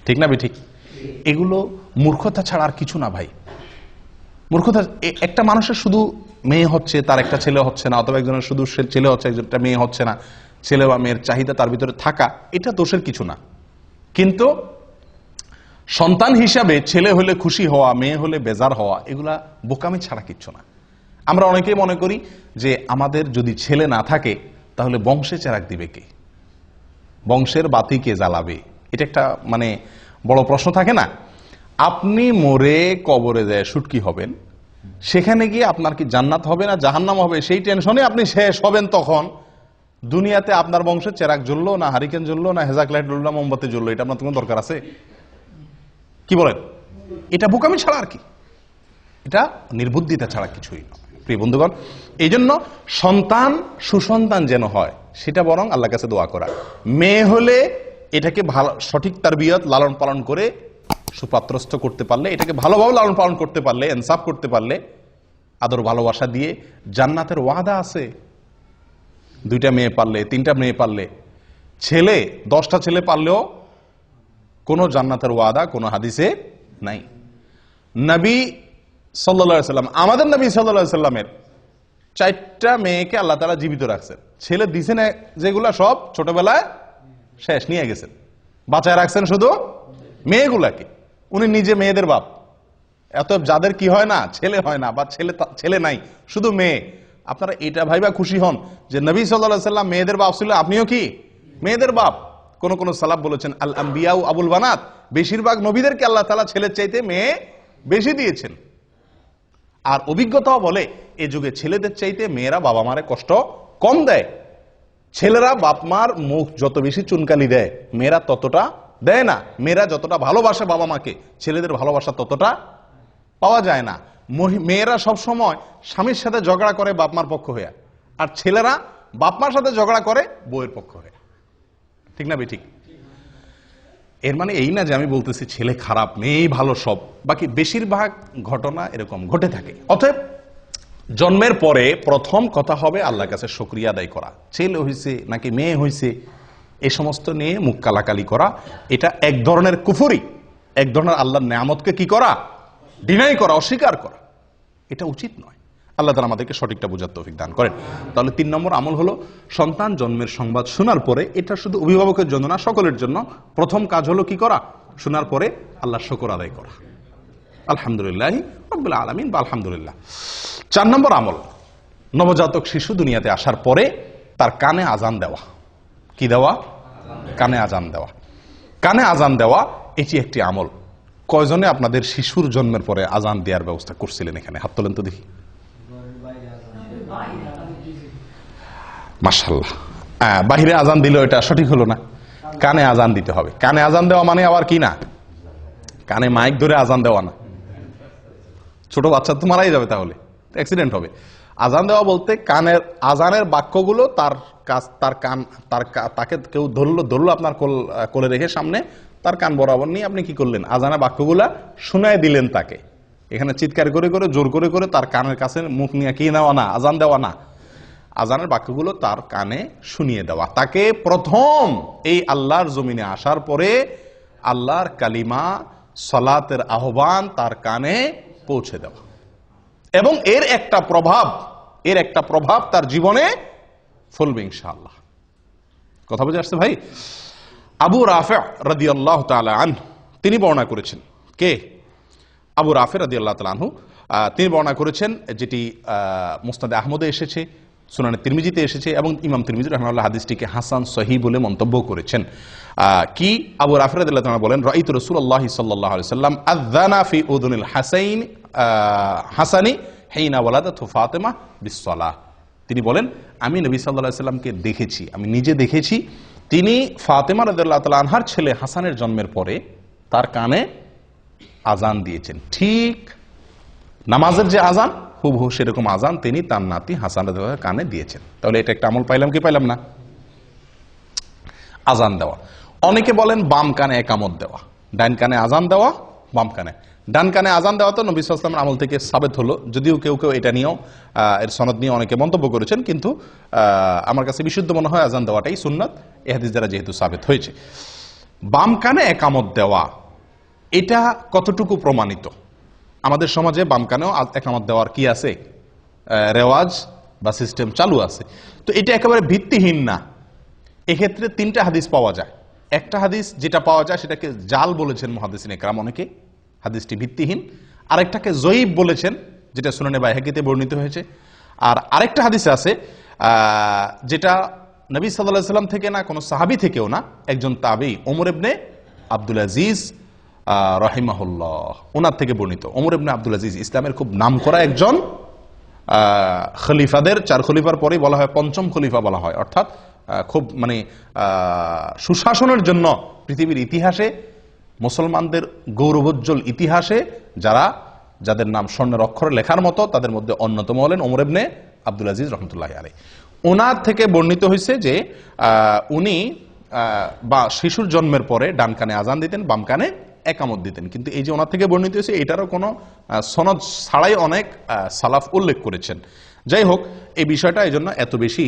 ঠিক না ঠিক? এগুলো মূর্খতা ছাড়া আর কিছু না ভাই, মূর্খতা। একটা মানুষের শুধু মেয়ে হচ্ছে, তার একটা ছেলে হচ্ছে না, অথবা একজনের শুধু ছেলে হচ্ছে, একজনটা মেয়ে হচ্ছে না, ছেলে বা মেয়ের চাহিদা তার ভিতরে থাকা, এটা দোষের কিছু না। কিন্তু সন্তান হিসাবে ছেলে হলে খুশি হওয়া, মেয়ে হলে বেজার হওয়া, এগুলা বোকামি ছাড়া কিচ্ছু না। আমরা অনেকেই মনে করি যে আমাদের যদি ছেলে না থাকে তাহলে বংশে চেরাগ দিবে কে, বংশের বাতি কে জ্বালাবে, এটা একটা মানে বড় প্রশ্ন থাকে না। আপনি মরে কবরে যায় শুটকি হবেন, সেখানে গিয়ে আপনার কি জান্নাত হবে না জাহান্নাম হবে সেই টেনশনে আপনি শেষ হবেন, তখন দুনিয়াতে আপনার বংশে চেরাক জ্বললো না, হারিকেন জ্বললো না, হেজাক লাইট জ্বললো না, মোমবাতি জ্বললো, এটা আপনার কোনো দরকার আছে? কি বলেন? এটা বোকামি ছাড়া আর কি, এটা নির্বুদ্ধিতা ছাড়া কিছুই না প্রিয় বন্ধুগণ। এই জন্য সন্তান সুসন্তান যেন হয় সেটা বরং আল্লাহর কাছে দোয়া করা। মেয়ে হলে এটাকে ভালো সঠিক তারবিয়ত লালন পালন করে সুপাত্রস্থ করতে পারলে, এটাকে ভালোভাবে লালন পালন করতে পারলে, ইনসাফ করতে পারলে, আদর ভালোবাসা দিয়ে, জান্নাতের ওয়াদা আছে। 2টা মেয়ে পারলে, 3টা মেয়ে পারলে, ছেলে 10টা ছেলে পারলেও কোন জান্নাতের ওয়াদা কোন হাদিসে নাই। নবী সাল্লাল্লাহু আলাইহি সাল্লাম, আমাদের নবী সাল্লাল্লাহু আলাইহি সাল্লামের 4টা মেয়েকে আল্লাহ তাআলা জীবিত রাখছেন। ছেলে দিছেন যেগুলা সব ছোটবেলায় শেষ নিয়ে গেছেন, বাঁচায় রাখছেন শুধু মেয়েগুলাকে। উনি নিজে মেয়েদের বাপ। এত যাদের কি হয় না, ছেলে হয় না বা ছেলে নাই, শুধু মেয়ে, আপনারা এটা ভাইবা খুশি হন যে নবী সাল্লাল্লাহু আলাইহি সাল্লাম মেয়েদের বাপ ছিল, আপনিও কি মেয়েদের বাপ। কোন কোন সালাফ বলেছেন আল আম্বিয়াউ আবুল বানাত, বেশিরভাগ নবীদেরকে আল্লাহ তাআলা ছেলের চাইতে মেয়ে বেশি দিয়েছেন। আর অভিজ্ঞতাও বলে এই যুগে ছেলেদের চাইতে মেয়েরা বাবা মারে কষ্ট কম দেয়। ছেলেরা বাপ মার মুখ যত বেশি চুনকালি দেয়, মেয়েরা ততটা দেয় না। মেয়েরা যতটা ভালোবাসে বাবা মাকে, ছেলেদের ভালোবাসা ততটা পাওয়া যায় না। মেয়েরা সব সময় স্বামীর সাথে ঝগড়া করে বাপ মার পক্ষ হয়ে, আর ছেলেরা বাপ মার সাথে ঝগড়া করে বউয়ের পক্ষ হয়ে। ঠিক না বেঠিক? এর মানে এই না যে আমি বলতেছি ছেলে খারাপ মেয়েই ভালো সব, বাকি বেশিরভাগ ঘটনা এরকম ঘটে থাকে। অতএব জন্মের পরে প্রথম কথা হবে আল্লাহর কাছে শুকরিয়া আদায় করা। ছেলে হইছে নাকি মেয়ে হইছে এই সমস্ত নিয়ে মুখ কালাকালি করা, এটা এক ধরনের কুফরি, এক ধরনের আল্লাহর নেয়ামতকে কি করা, ডিনাই করা, অস্বীকার করা। এটা উচিত নয়। আল্লাহ তাআলা আমাদেরকে সঠিকটা বোঝার তৌফিক দান করেন। তাহলে 3 নম্বর আমল হলো সন্তান জন্মের সংবাদ শোনার পরে, এটা শুধু অভিভাবকের জন্য না, সকলের জন্য প্রথম কাজ হলো কি করা, শোনার পরে আল্লাহর শুকর আদায় করা। আলহামদুলিল্লাহি রাব্বিল আলামিন বা আলহামদুলিল্লাহ। 4 নম্বর আমল, নবজাতক শিশু দুনিয়াতে আসার পরে তার কানে আজান দেওয়া। কি দেওয়া? কানে আজান দেওয়া। কানে আজান দেওয়া এটি একটি আমল। কয়জনে আপনাদের শিশুর জন্মের পরে আজান দেওয়ার ব্যবস্থা করছিলেন? এখানে হাত তোলেন তো দেখি। মাশাআল্লাহ। বাহিরে আজান দিল, এটা সঠিক হলো না। কানে আজান দিতে হবে। কানে আজান দেওয়া মানে আবার কি না, কানে মাইক ধরে আজান দেওয়া না। ছোট বাচ্চা তো মারাই যাবে, তাহলে অ্যাক্সিডেন্ট হবে। আজান দেওয়া বলতে কানের আজানের বাক্যগুলো তাকে কেউ ধরলো আপনার কোলে রেখে সামনে, তার কান বরাবর নিয়ে আপনি কি করলেন, আজানের বাক্যগুলা শুনায় দিলেন তাকে। এখানে চিৎকার করে করে জোর করে করে তার কানের কাছে মুখ নিয়ে কি নেওয়া না, আজান দেওয়া না। আজানের বাক্যগুলো তার কানে শুনিয়ে দেওয়া। তাকে প্রথম এই আল্লাহর জমিনে আসার পরে আল্লাহর কালিমা, সালাতের আহ্বান তার কানে পৌঁছে দেওয়া, এবং এর একটা প্রভাব তার জীবনে ফলবে ইনশাআল্লাহ। কথা বুঝে আসছে ভাই? আবু রাফি রাদিয়াল্লাহু তাআলা আনহু তিনি বর্ণনা করেছেন। কে? আবু রাফি রাদিয়াল্লাহু তাআলা আনহু তিনি বর্ণনা করেছেন, যেটি মুসনাদে আহমদে এসেছে, সুনানে তিরমিজিতে এসেছে, এবং ইমাম তিরমিজি রাহিমাহুল্লাহ হাদিসটিকে হাসান সহিহ বলে মন্তব্য করেছেন। কি আবু রাফি রাদিয়াল্লাহু তাআলা বলেন, রাআইতু রাসূলুল্লাহ সাল্লাল্লাহু আলাইহি ওয়াসাল্লাম আযানা ফি উযুনিল হাসানি হিনা ওয়ালাদাতু ফাতিমা বিসসালাহ। তিনি বলেন আমি নবী সাল্লাল্লাহু আলাইহি ওয়াসাল্লামকে দেখেছি, আমি নিজে দেখেছি, তিনি ফাতিমা রাদিয়াল্লাহু তাআলা আনহার ছেলে হাসানের জন্মের পরে তার কানে আজান দিয়েছেন। ঠিক নামাজের যে আজান হুবহু সেরকম আজান তিনি তার নাতি হাসান রাদিয়াল্লাহু তাআলার কানে দিয়েছেন। তাহলে এটা একটা আমল পাইলাম কি পাইলাম না? আজান দেওয়া। অনেকে বলেন বাম কানে একামত দেওয়া, ডান কানে আজান দেওয়া, বাম কানে। ডান কানে আজান দেওয়া তো নবী সাল্লাল্লাহু আলাইহি ওয়াসাল্লামের আমল থেকে সাবেত হলো, যদিও কেউ কেউ এটা নিয়েও এর সনদ নিয়ে অনেকে মন্তব্য করেছেন, কিন্তু আমার কাছে বিশুদ্ধ মনে হয় আজান দেওয়াটাই সুন্নাত, এই হাদিস দ্বারা যেহেতু সাবেত হয়েছে। বাম কানে একামত দেওয়া এটা কতটুকু প্রমাণিত? আমাদের সমাজে বাম কানেও একামত দেওয়ার কি আছে, রেওয়াজ বা সিস্টেম চালু আছে। তো এটা একেবারে ভিত্তিহীন না। এক্ষেত্রে 3টা হাদিস পাওয়া যায়। একটা হাদিস যেটা পাওয়া যায় সেটাকে জাল বলেছেন মুহাদ্দিসিন ইকরাম অনেকে, হাদিসটি ভিত্তিহীন। আরেকটাকে জয়ীব বলেছেন, যেটা সুনানে বাইহাকিতে বর্ণিত হয়েছে। আর আরেকটা হাদিস আছে যেটা নবী সাল্লাল্লাহু আলাইহি ওয়াসাল্লাম থেকে না, কোনো সাহাবী থেকেও না, একজন তাবেঈ ওমর ইবনে আব্দুল আজিজ রাহিমাহুল্লাহ, ওনার থেকে বর্ণিত। ওমর ইবনে আব্দুল আজিজ ইসলামের খুব নামকরা একজন খলিফাদের, 4 খলিফার পরেই বলা হয় পঞ্চম খলিফা বলা হয়, অর্থাৎ খুব মানে সুশাসনের জন্য পৃথিবীর ইতিহাসে, মুসলমানদের গৌরবোজ্জ্বল ইতিহাসে যাদের নাম স্বর্ণের অক্ষরে লেখার মতো, তাদের মধ্যে অন্যতম হলেন ওমর ইবনে আব্দুল আজিজ রহমতুল্লাহ আলাইহি। ওনার থেকে বর্ণিত হয়েছে যে উনি বা শিশুর জন্মের পরে ডান কানে আজান দিতেন, বাম কানে একামত দিতেন। কিন্তু এই যে ওনার থেকে বর্ণিত হয়েছে, এটারও কোনো সনদ ছাড়াই অনেক সালাফ উল্লেখ করেছেন। যাই হোক, এই বিষয়টা এই জন্য এত বেশি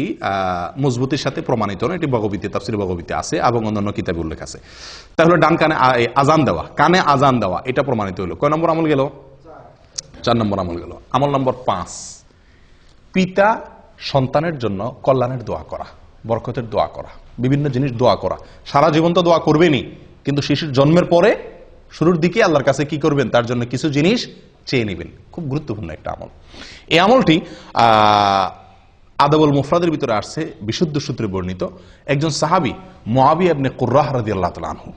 মজবুতির সাথে প্রমাণিত নয়। এটি বগবীতে, তাফসীর বগবীতে আছে এবং অন্যান্য কিতাবে উল্লেখ আছে। তাহলে ডান কানে আজান দেওয়া, কানে আজান দেওয়া, এটা প্রমাণিত হলো। কয় নম্বর আমল গেল? 4 নম্বর আমল গেল। আমল নম্বর 5, পিতা সন্তানের জন্য কল্যাণের দোয়া করা, বরকতের দোয়া করা, বিভিন্ন জিনিস দোয়া করা। সারা জীবন তো দোয়া করবেনই, কিন্তু শিশুর জন্মের পরে শুরুর দিকে আল্লাহর কাছে কি করবেন? তার জন্য কিছু জিনিস চেয়ে নেবেন। খুব গুরুত্বপূর্ণ একটা আমল। এই আমলটি আদাবুল মুফরাদের ভিতরে আসছে, বিশুদ্ধ সূত্রে বর্ণিত। একজন সাহাবী মুআবিয়া ইবনে কুররাহ রাদিয়াল্লাহু তাআলা আনহু,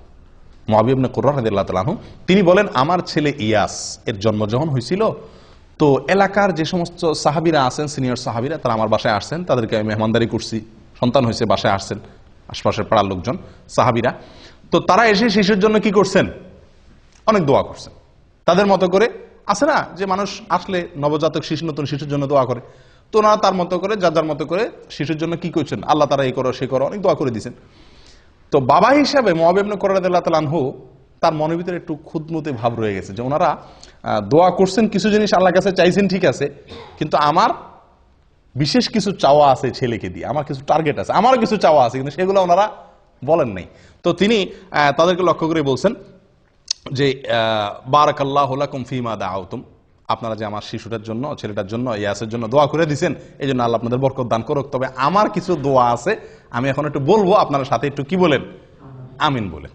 মুআবিয়া ইবনে কুররাহ রাদিয়াল্লাহু তাআলা আনহু, তিনি বলেন, আমার ছেলে ইয়াস এর জন্ম যখন হয়েছিল, তো এলাকার যে সমস্ত সাহাবীরা আছেন, সিনিয়র সাহাবীরা, তারা আমার বাসায় আসছেন, তাদেরকে আমি মেহমানদারি করছি। সন্তান হয়েছে, বাসায় আসছেন আশপাশের পাড়ার লোকজন, সাহাবীরা। তো তারা এসে শিশুর জন্য কি করছেন? অনেক দোয়া করছেন তাদের মতো করে। আছে না যে মানুষ আসলে নবজাতক শিশু, নতুন শিশুর জন্য দোয়া করে, তো ওনারা তার মতো করে, যার মতো করে শিশুর জন্য কি করছেন? আল্লাহ তারা এই করো, সে করো, অনেক দোয়া করে দিয়েছেন। তো বাবা হিসাবে মুআবিয়া ইবনে কুররাহ রাদিয়াল্লাহু তাআলা আনহু, তার মনের ভিতরে একটু খুঁতমুতে ভাব রয়ে গেছে যে ওনারা দোয়া করছেন, কিছু জিনিস আল্লাহর কাছে চাইছেন, ঠিক আছে, কিন্তু আমার বিশেষ কিছু চাওয়া আছে ছেলেকে দিয়ে, আমার কিছু টার্গেট আছে, আমারও কিছু চাওয়া আছে, কিন্তু সেগুলো ওনারা বলেন নাই। তো তিনি তাদেরকে লক্ষ্য করে বলছেন যে বারাকাল্লাহু লাকুম ফীমা দাআউতুম, আপনারা যে আমার শিশুটার জন্য, ছেলেটার জন্য, ইয়াসের জন্য দোয়া করে দিয়েছেন, এই জন্য আল্লাহ আপনাদের বরকত দান করুক। তবে আমার কিছু দোয়া আছে, আমি এখন একটু বলবো, আপনারা সাথে একটু কি বলেন? আমিন বলেন।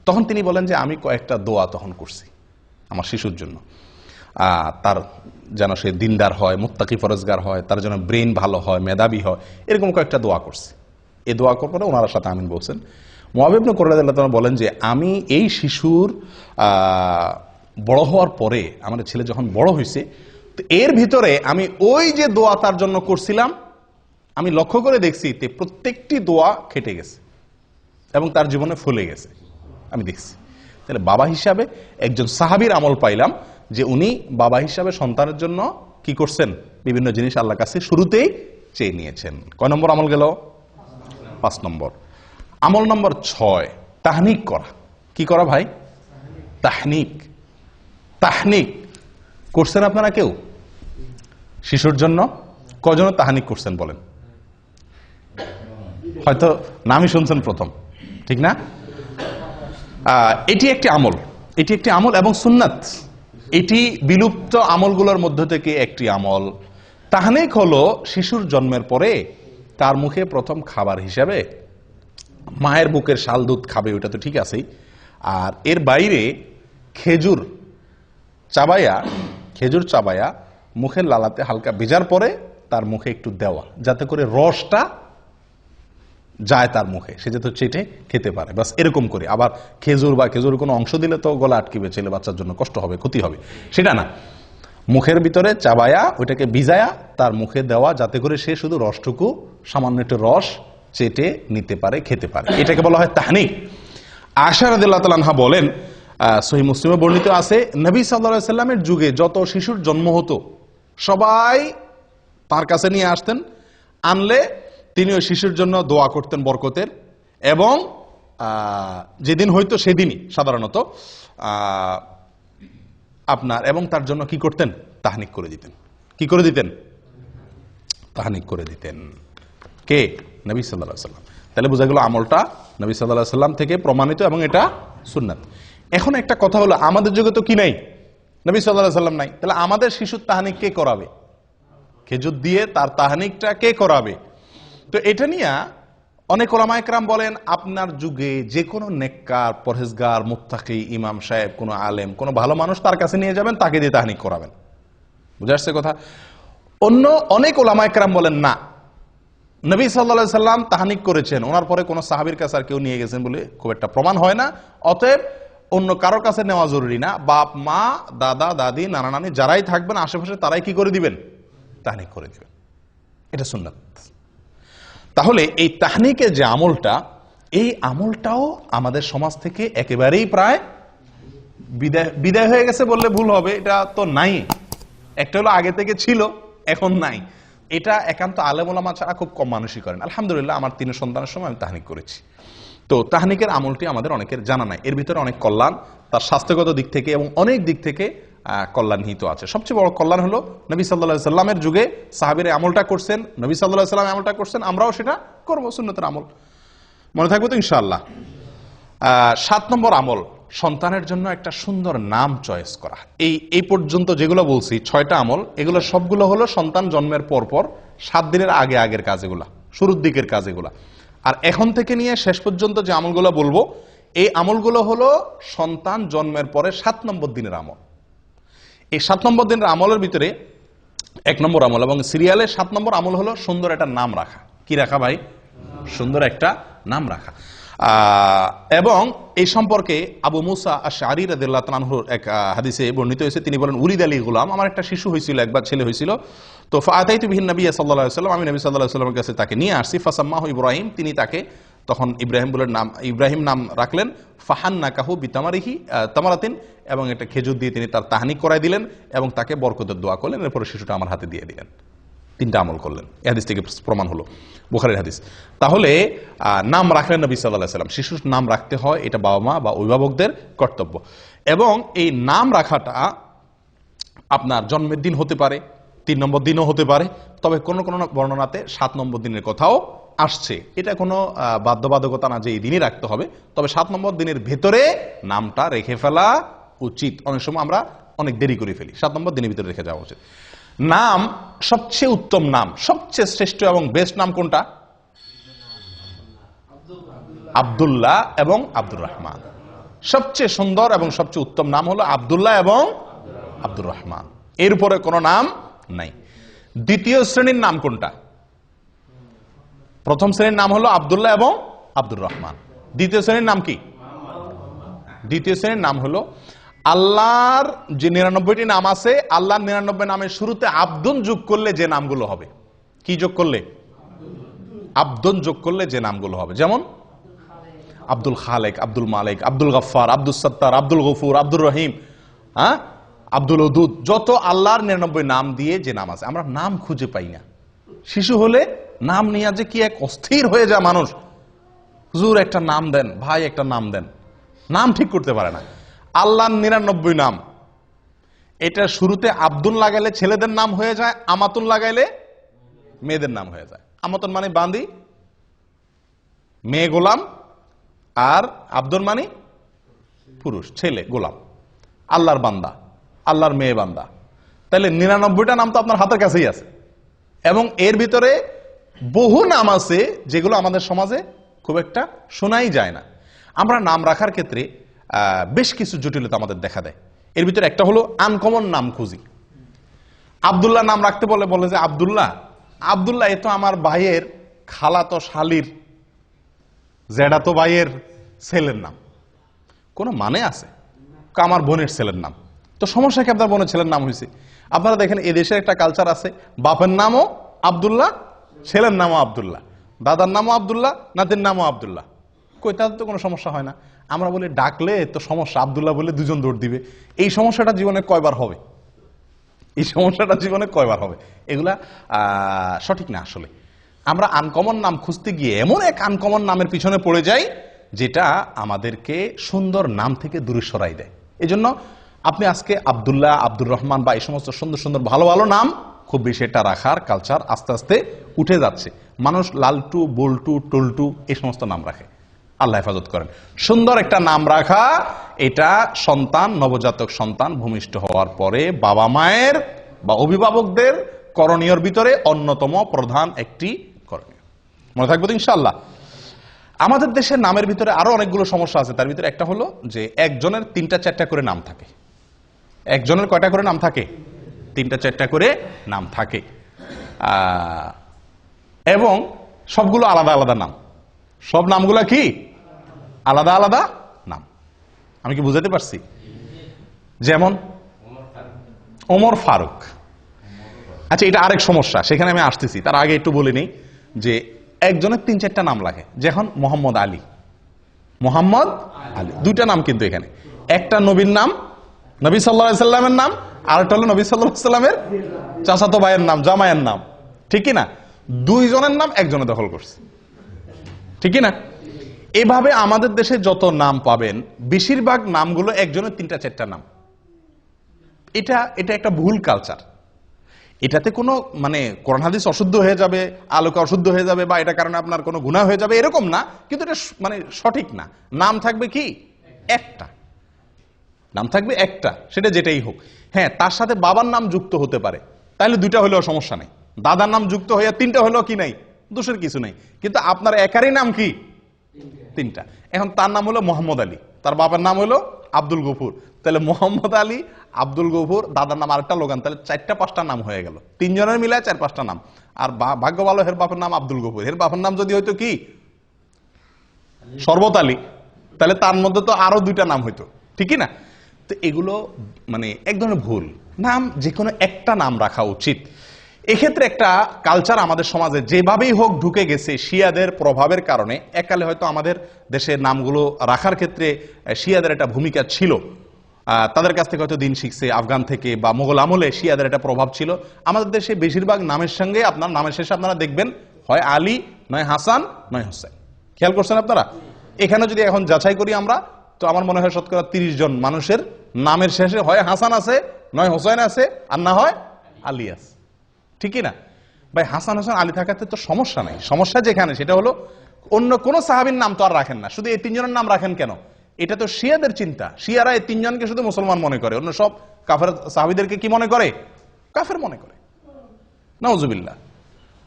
তখন তিনি বলেন যে আমি কয়েকটা দোয়া তখন করছি আমার শিশুর জন্য, তার যেন সে দিনদার হয়, মুত্তাকি ফরজগার হয়, তার যেন ব্রেন ভালো হয়, মেধাবী হয়, এরকম কয়েকটা দোয়া করছে। এই দোয়া করার পরে ওনার সাথে আমিন বলছেন। মুআবিয়া ইবনে কুররাহ রাদিয়াল্লাহু তাআলা বলেন যে আমি এই শিশুর বড় হওয়ার পরে, আমার ছেলে যখন বড় হয়েছে, তো এর ভিতরে আমি ওই যে দোয়া তার জন্য করছিলাম, আমি লক্ষ্য করে দেখছি তে প্রত্যেকটি দোয়া খেটে গেছে এবং তার জীবনে ফলে গেছে, আমি দেখছি। তাহলে বাবা হিসাবে একজন সাহাবীর আমল পাইলাম যে উনি বাবা হিসাবে সন্তানের জন্য কি করছেন? বিভিন্ন জিনিস আল্লাহর কাছে শুরুতেই চেয়ে নিয়েছেন। কয় নম্বর আমল গেল? 5 নম্বর। আমল নম্বর 6, তাহনিক করা। কি করা ভাই? তাহনিক। তাহনিক করছেন আপনারা কেউ শিশুর জন্য? কজন তাহনিক করছেন বলেন? হয়তো নামই শুনছেন প্রথম, ঠিক না? এটি একটি আমল, এটি একটি আমল এবং সুন্নাত। এটি বিলুপ্ত আমলগুলোর মধ্য থেকে একটি আমল। তাহনিক হলো শিশুর জন্মের পরে তার মুখে প্রথম খাবার হিসাবে মায়ের বুকের শাল দুধ খাবে, ওটা তো ঠিক আছেই। আর এর বাইরে খেজুর চাবায়া মুখের লালাতে হালকা ভেজার পরে তার মুখে একটু দেওয়া, যাতে করে রসটা যায় তার মুখে, সে যাতে চেটে খেতে পারে, বাস এরকম করে। আবার খেজুর বা খেজুরের কোনো অংশ দিলে তো গলা আটকিবে, ছেলে বাচ্চার জন্য কষ্ট হবে, ক্ষতি হবে, সেটা না। মুখের ভিতরে চাবায়া ওইটাকে ভিজায়া তার মুখে দেওয়া, যাতে করে সে শুধু রসটুকু, সামান্য একটু রস চেটে নিতে পারে, খেতে পারে। এটাকে বলা হয় তাহনিক। আয়েশা রাদিয়াল্লাহু তাআলা আনহা বলেন, সহিহ মুসলিমে বর্ণিত আছে, নবী সাল্লাল্লাহু আলাইহি সাল্লামের যুগে যত শিশুর জন্ম হতো সবাই তার কাছে নিয়ে আসতেন, আনলে তিনি ওই শিশুর জন্য দোয়া করতেন বরকতের, এবং যেদিন হয়তো সেদিনই সাধারণত আপনার, এবং তার জন্য কি করতেন? তাহনিক করে দিতেন। কি করে দিতেন? তাহনিক করে দিতেন। কে? নবী সাল্লাল্লাহু আলাইহি সাল্লাম। তাহলে বোঝা গেল আমলটা নবী সাল্লাল্লাহু আলাইহি সাল্লাম থেকে প্রমাণিত এবং এটা সুন্নাত। এখন একটা কথা হলো, আমাদের যুগে তো কি নাই? নবী সাল্লাল্লাহু আলাইহি সাল্লাম নাই। তাহলে আমাদের শিশুর তাহনিক কে করাবে? খেজুর দিয়ে তার তাহনিকটা কে করাবে? তো এটা নিয়ে অনেক ওলামায়ে কেরাম বলেন, আপনার যুগে যে কোনো নেককার, পরহেজগার, মুত্তাকি, ইমাম সাহেব, কোনো আলেম, কোনো ভালো মানুষ তার কাছে নিয়ে যাবেন, তাকে দিয়ে তাহনিক করাবেন। বুঝে আসছে কথা? অন্য অনেক ওলামায়ে কেরাম বলেন না, নবী সাল্লাল্লাহু আলাইহি সাল্লাম তাহনিক করেছেন, ওনার পরে কোনো সাহাবীর কাছে আর কেউ নিয়ে গেছেন বলে খুব একটা প্রমাণ হয় না। অতএব অন্য কারোর কাছে নেওয়া জরুরি না। বাপ মা, দাদা দাদি, নানা নানি যারাই থাকবেন আশেপাশে তারাই কি করে দিবেন? তাহনিক করে দিবেন। এটা সুন্নাত। তাহলে এই তাহনিকের যে আমলটা, এই আমলটাও আমাদের সমাজ থেকে একেবারেই প্রায় বিদায় হয়ে গেছে বললে ভুল হবে, এটা তো নাই। একটা হলো আগে থেকে ছিল, এখন নাই। এটা একান্ত আলেম ওলামা ছাড়া খুব কম মানুষই করেন। আলহামদুলিল্লাহ আমার 3 সন্তানের সময় আমি তাহনিক করেছি। তো তাহনিকের আমলটি আমাদের অনেকের জানা নাই। এর ভিতরে অনেক কল্যাণ, তার স্বাস্থ্যগত দিক থেকে এবং অনেক দিক থেকে কল্যাণ নিহিত আছে। সবচেয়ে বড় কল্যাণ হলো নবী সাল্লাল্লাহু আলাইহি সাল্লামের যুগে সাহাবীরা আমলটা করছেন, নবী সাল্লাল্লাহু আলাইহি সাল্লাম আমলটা করছেন, আমরাও সেটা করব, সুন্নতের আমল। মনে থাকবে তো ইনশাআল্লাহ। 7 নম্বর আমল, সন্তানের জন্য একটা সুন্দর নাম চয়েস করা। এই পর্যন্ত যেগুলো বলছি 6টা আমল, এগুলো সবগুলো হলো সন্তান জন্মের পর 7 দিনের আগের কাজ, এগুলা শুরুর দিকের কাজ এগুলা। আর এখন থেকে নিয়ে শেষ পর্যন্ত যে আমলগুলো বলবো, এই আমলগুলো হলো সন্তান জন্মের পরে 7 নম্বর দিনের আমল। এই 7 নম্বর দিনের আমলের ভিতরে 1 নম্বর আমল এবং সিরিয়ালে 7 নম্বর আমল হলো সুন্দর একটা নাম রাখা। কি রাখা ভাই? সুন্দর একটা নাম রাখা। এবং এই সম্পর্কে আবু মুসা আশআরী রাদিয়াল্লাহু তাআলা আনহুর এক হাদিসে বর্ণিত হয়েছে। তিনি বলেন, উলিদ আলী গুলাম, আমার একটা শিশু হয়েছিল, একবার ছেলে হয়েছিল। তো ফাআতাইতু বিহিন নবী সাল্লাল্লাহু আলাইহি ওয়াসাল্লাম, আমি নবী সাল্লাল্লাহু আলাইহি ওয়াসাল্লামের কাছে তাকে নিয়ে আসছি। ফাসাম্মাহু ইব্রাহিম, তিনি তাকে তখন ইব্রাহিম নাম রাখলেন। ফাহান্নাকাহু বিতামারিহি তামারাতিন, এবং একটা খেজুর দিয়ে তিনি তার তাহনিক করাই দিলেন এবং তাকে বরকতের দোয়া করলেন। এরপরে শিশুটা আমার হাতে দিয়ে দিলেন। 3টা আমল করলেন। এই হাদিস থেকে প্রমাণ হলো, বুখারীর হাদিস। তাহলে নাম রাখলেন নবী সাল্লাল্লাহু আলাইহি ওয়াসাল্লাম। শিশুর নাম রাখতে হয়, এটা বাবা মা বা অভিভাবকদের কর্তব্য। এবং এই নাম রাখাটা আপনার জন্মের দিন হতে পারে, 3 নম্বর দিনও হতে পারে, তবে কোন কোন বর্ণনাতে 7 নম্বর দিনের কথাও আসছে। এটা কোনো বাধ্যবাধকতা না যে এই দিনই রাখতে হবে, তবে 7 নম্বর দিনের ভেতরে নামটা রেখে ফেলা উচিত। অনেক সময় আমরা অনেক দেরি করে ফেলি, 7 নম্বর দিনের ভিতরে রেখে যাওয়া উচিত। নাম, সবচেয়ে উত্তম নাম, সবচেয়ে শ্রেষ্ঠ এবং বেস্ট নাম কোনটা? আব্দুল্লাহ এবং আব্দুর রহমান। সবচেয়ে সুন্দর এবং সবচেয়ে উত্তম নাম হলো আব্দুল্লাহ এবং আব্দুর রহমান। এর উপরে কোনো নাম নাই। দ্বিতীয় শ্রেণীর নাম কোনটা? প্রথম শ্রেণীর নাম হলো আব্দুল্লাহ এবং আব্দুর রহমান। দ্বিতীয় শ্রেণীর নাম কি? দ্বিতীয় শ্রেণীর নাম হলো আল্লাহর যে 99টি নাম আছে, আল্লাহর 99 নামের শুরুতে আব্দুন যোগ করলে যে নামগুলো হবে। কি যোগ করলে? আব্দুন যোগ করলে যে নামগুলো হবে। যেমন আব্দুল খালেক, আব্দুল মালিক, আব্দুল গফফার, আব্দুল সত্তার, আব্দুল গফুর, আব্দুর রহিম, আব্দুল ওদুদ, যত আল্লাহর 99 নাম দিয়ে যে নাম আছে, আমরা নাম খুঁজে পাই না। শিশু হলে নাম নিয়ে যে কি এক অস্থির হয়ে যায় মানুষ। হুজুর একটা নাম দেন, ভাই একটা নাম দেন, নাম ঠিক করতে পারে না। আল্লাহর 99 নাম, এটা শুরুতে আব্দুল লাগাইলে ছেলেদের নাম হয়ে যায়, আমাতুন লাগাইলে মেয়েদের নাম হয়ে যায়। আমাতুন মানে বান্দি, মেয়ে গোলাম, আর আব্দুল মানে পুরুষ, ছেলে গোলাম, আল্লাহর বান্দা, আল্লাহর মেয়ে বান্দা। তাহলে 99টা নাম তো আপনার হাতের কাছেই আছে। এবং এর ভিতরে বহু নাম আছে যেগুলো আমাদের সমাজে খুব একটা শোনাই যায় না। আমরা নাম রাখার ক্ষেত্রে বেশ কিছু জটিলতা আমাদের দেখা দেয়। এর ভিতরে একটা হলো আনকমন নাম খুঁজি। আব্দুল্লাহ নাম রাখতে বলে যে আব্দুল্লাহ, আব্দুল্লাহ এ তো আমার ভাইয়ের খালাতো শালির জেডাতো ভাইয়ের ছেলের নাম, কোনো মানে আছে? আমার বোনের ছেলের নাম। তো সমস্যা কি? আপনার বোনের ছেলের নাম হয়েছে। আপনারা দেখেন এদেশের একটা কালচার আছে, বাপের নামও আব্দুল্লাহ, ছেলের নামও আব্দুল্লাহ, দাদার নামও আব্দুল্লাহ, নাতির নামও আব্দুল্লাহ। কই, তাদের তো কোনো সমস্যা হয় না। আমরা বলি ডাকলে তো সমস্যা, আব্দুল্লাহ বলে 2 জন দৌড় দিবে। এই সমস্যাটা জীবনে কয়বার হবে? এই সমস্যাটা জীবনে কয়বার হবে? এগুলা সঠিক না। আসলে আমরা আনকমন নাম খুঁজতে গিয়ে এমন এক আনকমন নামের পিছনে পড়ে যাই যেটা আমাদেরকে সুন্দর নাম থেকে দূরে সরাই দেয়। এই জন্য আপনি আজকে আব্দুল্লাহ, আব্দুর রহমান বা এই সমস্ত সুন্দর সুন্দর ভালো ভালো নাম খুব বেশি এটা রাখার কালচার আস্তে আস্তে উঠে যাচ্ছে। মানুষ লালটু, বল্টু, টল্টু এই সমস্ত নাম রাখে। আল্লাহ হেফাজত করেন। সুন্দর একটা নাম রাখা, এটা সন্তান, নবজাতক সন্তান ভূমিষ্ঠ হওয়ার পরে বাবা মায়ের বা অভিভাবকদের করণীয়র ভিতরে অন্যতম প্রধান একটি করণীয়। মনে থাকবে তো ইনশাআল্লাহ। আমাদের দেশের নামের ভিতরে আরো অনেকগুলো সমস্যা আছে। তার ভিতরে একটা হলো যে একজনের 3টা-4টা করে নাম থাকে। একজনের কয়টা করে নাম থাকে? 3টা-4টা করে নাম থাকে। এবং সবগুলো আলাদা আলাদা নাম। সব নামগুলো কি? আলাদা আলাদা নাম। আমি কি বুঝাতে পারছি? যেমন ওমর ফারুক। আচ্ছা, এটা আরেক সমস্যা, সেখানে আমি আসতেছি। তার আগে একটু বলে নিই যে একজনের 3-4টা নাম লাগে। যেমন মোহাম্মদ আলী, মোহাম্মদ আলী, 2টা নাম কিন্তু এখানে। একটা নবীর নাম, নবী সাল্লাল্লাহু আলাইহি সাল্লামের নাম, আর একটা হলো নবী সাল্লাল্লাহু আলাইহি সাল্লামের চাচাতো ভাইয়ের নাম, জামাইয়ের নাম, ঠিক কি না? 2 জনের নাম একজনে দখল করছে, ঠিক কি না? এভাবে আমাদের দেশে যত নাম পাবেন বেশিরভাগ নামগুলো একজনের 3টা-4টা নাম। এটা একটা ভুল কালচার। এটাতে কোনো মানে কোরআন হাদিস অশুদ্ধ হয়ে যাবে, আলোকে অশুদ্ধ হয়ে যাবে, বা এটা কারণে আপনার কোনো গুনাহ হয়ে যাবে এরকম না, কিন্তু এটা মানে সঠিক না। নাম থাকবে কি একটা, নাম থাকবে একটা, সেটা যেটাই হোক। হ্যাঁ, তার সাথে বাবার নাম যুক্ত হতে পারে, তাহলে 2টা হলেও সমস্যা নেই। দাদার নাম যুক্ত হয়ে 3টা হলেও কি নাই, দোষের কিছু নেই। কিন্তু আপনার একারই নাম কি 3টা। এখন তার নাম হলো মোহাম্মদ আলী, তার বাবার নাম হলো আব্দুল গফুর, তাহলে মোহাম্মদ আলী, আব্দুল গফুর, দাদার নাম আরেকটা লোগান, তাহলে 4টা-5টা নাম হয়ে গেল। 3 জনের মিলায় 4-5টা নাম। আর ভাগ্য ভালো এর বাপের নাম আব্দুল গফুর, এর বাপের নাম যদি হইতো কি শরবত আলী, তাহলে তার মধ্যে তো আরো 2টা নাম হইতো, ঠিকই না? তো এগুলো মানে এক ধরনের ভুল। নাম যে কোনো একটা নাম রাখা উচিত। এক্ষেত্রে একটা কালচার আমাদের সমাজে যেভাবেই হোক ঢুকে গেছে শিয়াদের প্রভাবের কারণে। এককালে হয়তো আমাদের দেশের নামগুলো রাখার ক্ষেত্রে শিয়াদের একটা ভূমিকা ছিল, তাদের কাছ থেকে হয়তো দিন শিখছে, আফগান থেকে বা মোগল আমলে শিয়াদের একটা প্রভাব ছিল। আমাদের দেশে বেশিরভাগ নামের সঙ্গে আপনার নামের শেষে আপনারা দেখবেন হয় আলী, নয় হাসান, নয় হোসেন। খেয়াল করছেন আপনারা? এখানে যদি এখন যাচাই করি আমরা, তো আমার মনে হয় শতকরা 30 জন মানুষের নামের শেষে হয় হাসান আছে, নয় হোসেন আছে, আর না হয় আলী আছে, ঠিকই না? ভাই হাসান হোসেন আলী থাকাতে তো সমস্যা নাই। সমস্যা যেখানে সেটা হলো অন্য কোন সাহাবীর নাম তো আর রাখেন না, শুধু এই 3 জনের নাম রাখেন কেন? এটা তো শিয়াদের চিন্তা। শিয়ারা এই 3 জনকে শুধু মুসলমান মনে করে, অন্য সব কাফের সাহাবীদেরকে কি মনে করে? কাফের মনে করে। নাউজুবিল্লাহ।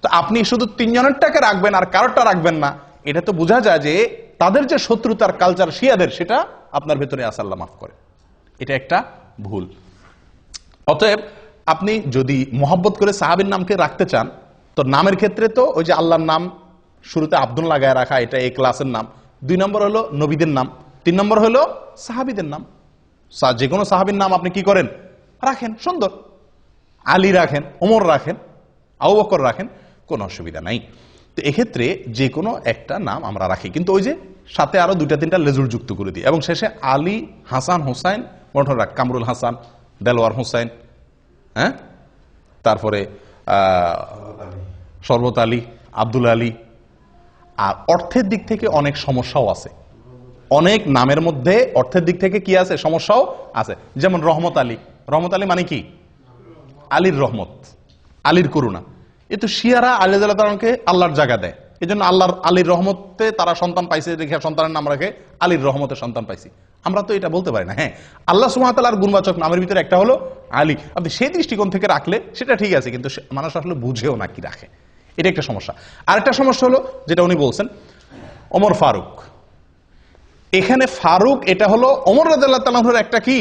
তো আপনি শুধু 3 জনেরটাকে রাখবেন আর কারোরটা রাখবেন না, এটা তো বোঝা যায় যে তাদের যে শত্রুতার কালচার শিয়াদের, সেটা আপনার ভেতরে আছে, আল্লাহ মাফ করে। এটা একটা ভুল। অতএব আপনি যদি মোহাব্বত করে সাহাবীর নামকে রাখতে চান, তো নামের ক্ষেত্রে তো ওই যে আল্লাহর নাম শুরুতে আব্দুল লাগায় রাখা, এটা এই ক্লাসের নাম। 2 নম্বর হলো নবীদের নাম, 3 নম্বর হলো সাহাবীদের নাম। যে কোনো সাহাবীর নাম আপনি কি করেন? রাখেন, সুন্দর। আলী রাখেন, ওমর রাখেন, আবু বকর রাখেন, কোনো অসুবিধা নাই। তো এক্ষেত্রে যে কোনো একটা নাম আমরা রাখি, কিন্তু ওই যে সাথে আরো 2-3টা লেজুর যুক্ত করে দিই, এবং শেষে আলী, হাসান, হোসাইন মনে রাখ, কামরুল হাসান, দেলোয়ার হোসাইন, হ্যাঁ, তারপরে শরবত আলী, আব্দুল আলী। আর অর্থের দিক থেকে অনেক সমস্যাও আছে, অনেক নামের মধ্যে অর্থের দিক থেকে কি আছে, সমস্যাও আছে। যেমন রহমত আলী, রহমত আলী মানে কি? আলীর রহমত, আলীর করুণা। এ তো শিয়ারা আলী রাদিয়াল্লাহু আল্লাহর জায়গা দেয়, এই জন্য আল্লাহর আলীর রহমতে তারা সন্তান পাইছে, দেখে সন্তানের নাম রাখে আলীর রহমতে সন্তান পাইছি। আমরা তো এটা বলতে পারি না। হ্যাঁ, আল্লাহ সুবহানাহু ওয়া তাআলার গুণবাচক নামের ভিতরে একটা হলো আলী। আপনি সেই দৃষ্টিকোণ থেকে রাখলে সেটা ঠিক আছে, কিন্তু মানুষ আসলে বুঝেও না কি রাখে, এটা একটা সমস্যা। আরেকটা সমস্যা হলো যেটা উনি বলছেন, ওমর ফারুক। এখানে ফারুক এটা হলো ওমর রাদিয়াল্লাহু তাআলার একটা কি,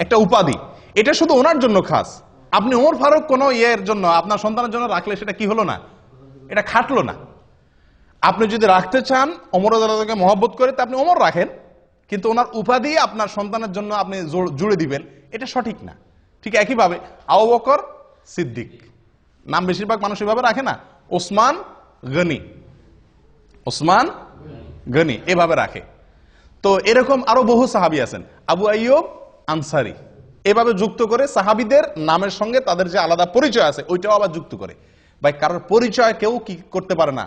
একটা উপাধি। এটা শুধু ওনার জন্য খাস। আপনি ওমর ফারুক কোন ইয়ের জন্য আপনার সন্তানের জন্য রাখলে সেটা কি হলো না, এটা খাটলো না। আপনি যদি রাখতে চান ওমর রাদিয়াল্লাহু তাআলাকে মহব্বত করে, তা আপনি ওমর রাখেন, কিন্তু ওনার উপাধি আপনার সন্তানের জন্য আপনি জুড়ে দিবেন, এটা সঠিক না। ঠিক একইভাবে আবু বকর সিদ্দিক নাম বেশিরভাগ মানুষ এভাবে রাখে না, ওসমান গনি, ওসমান গনি এভাবে রাখে। তো এরকম আরো বহু সাহাবী আছেন, আবু আইয়ুব আনসারী, এভাবে যুক্ত করে সাহাবীদের নামের সঙ্গে তাদের যে আলাদা পরিচয় আছে ওইটাও আবার যুক্ত করে। ভাই কারোর পরিচয় কেউ কি করতে পারে না,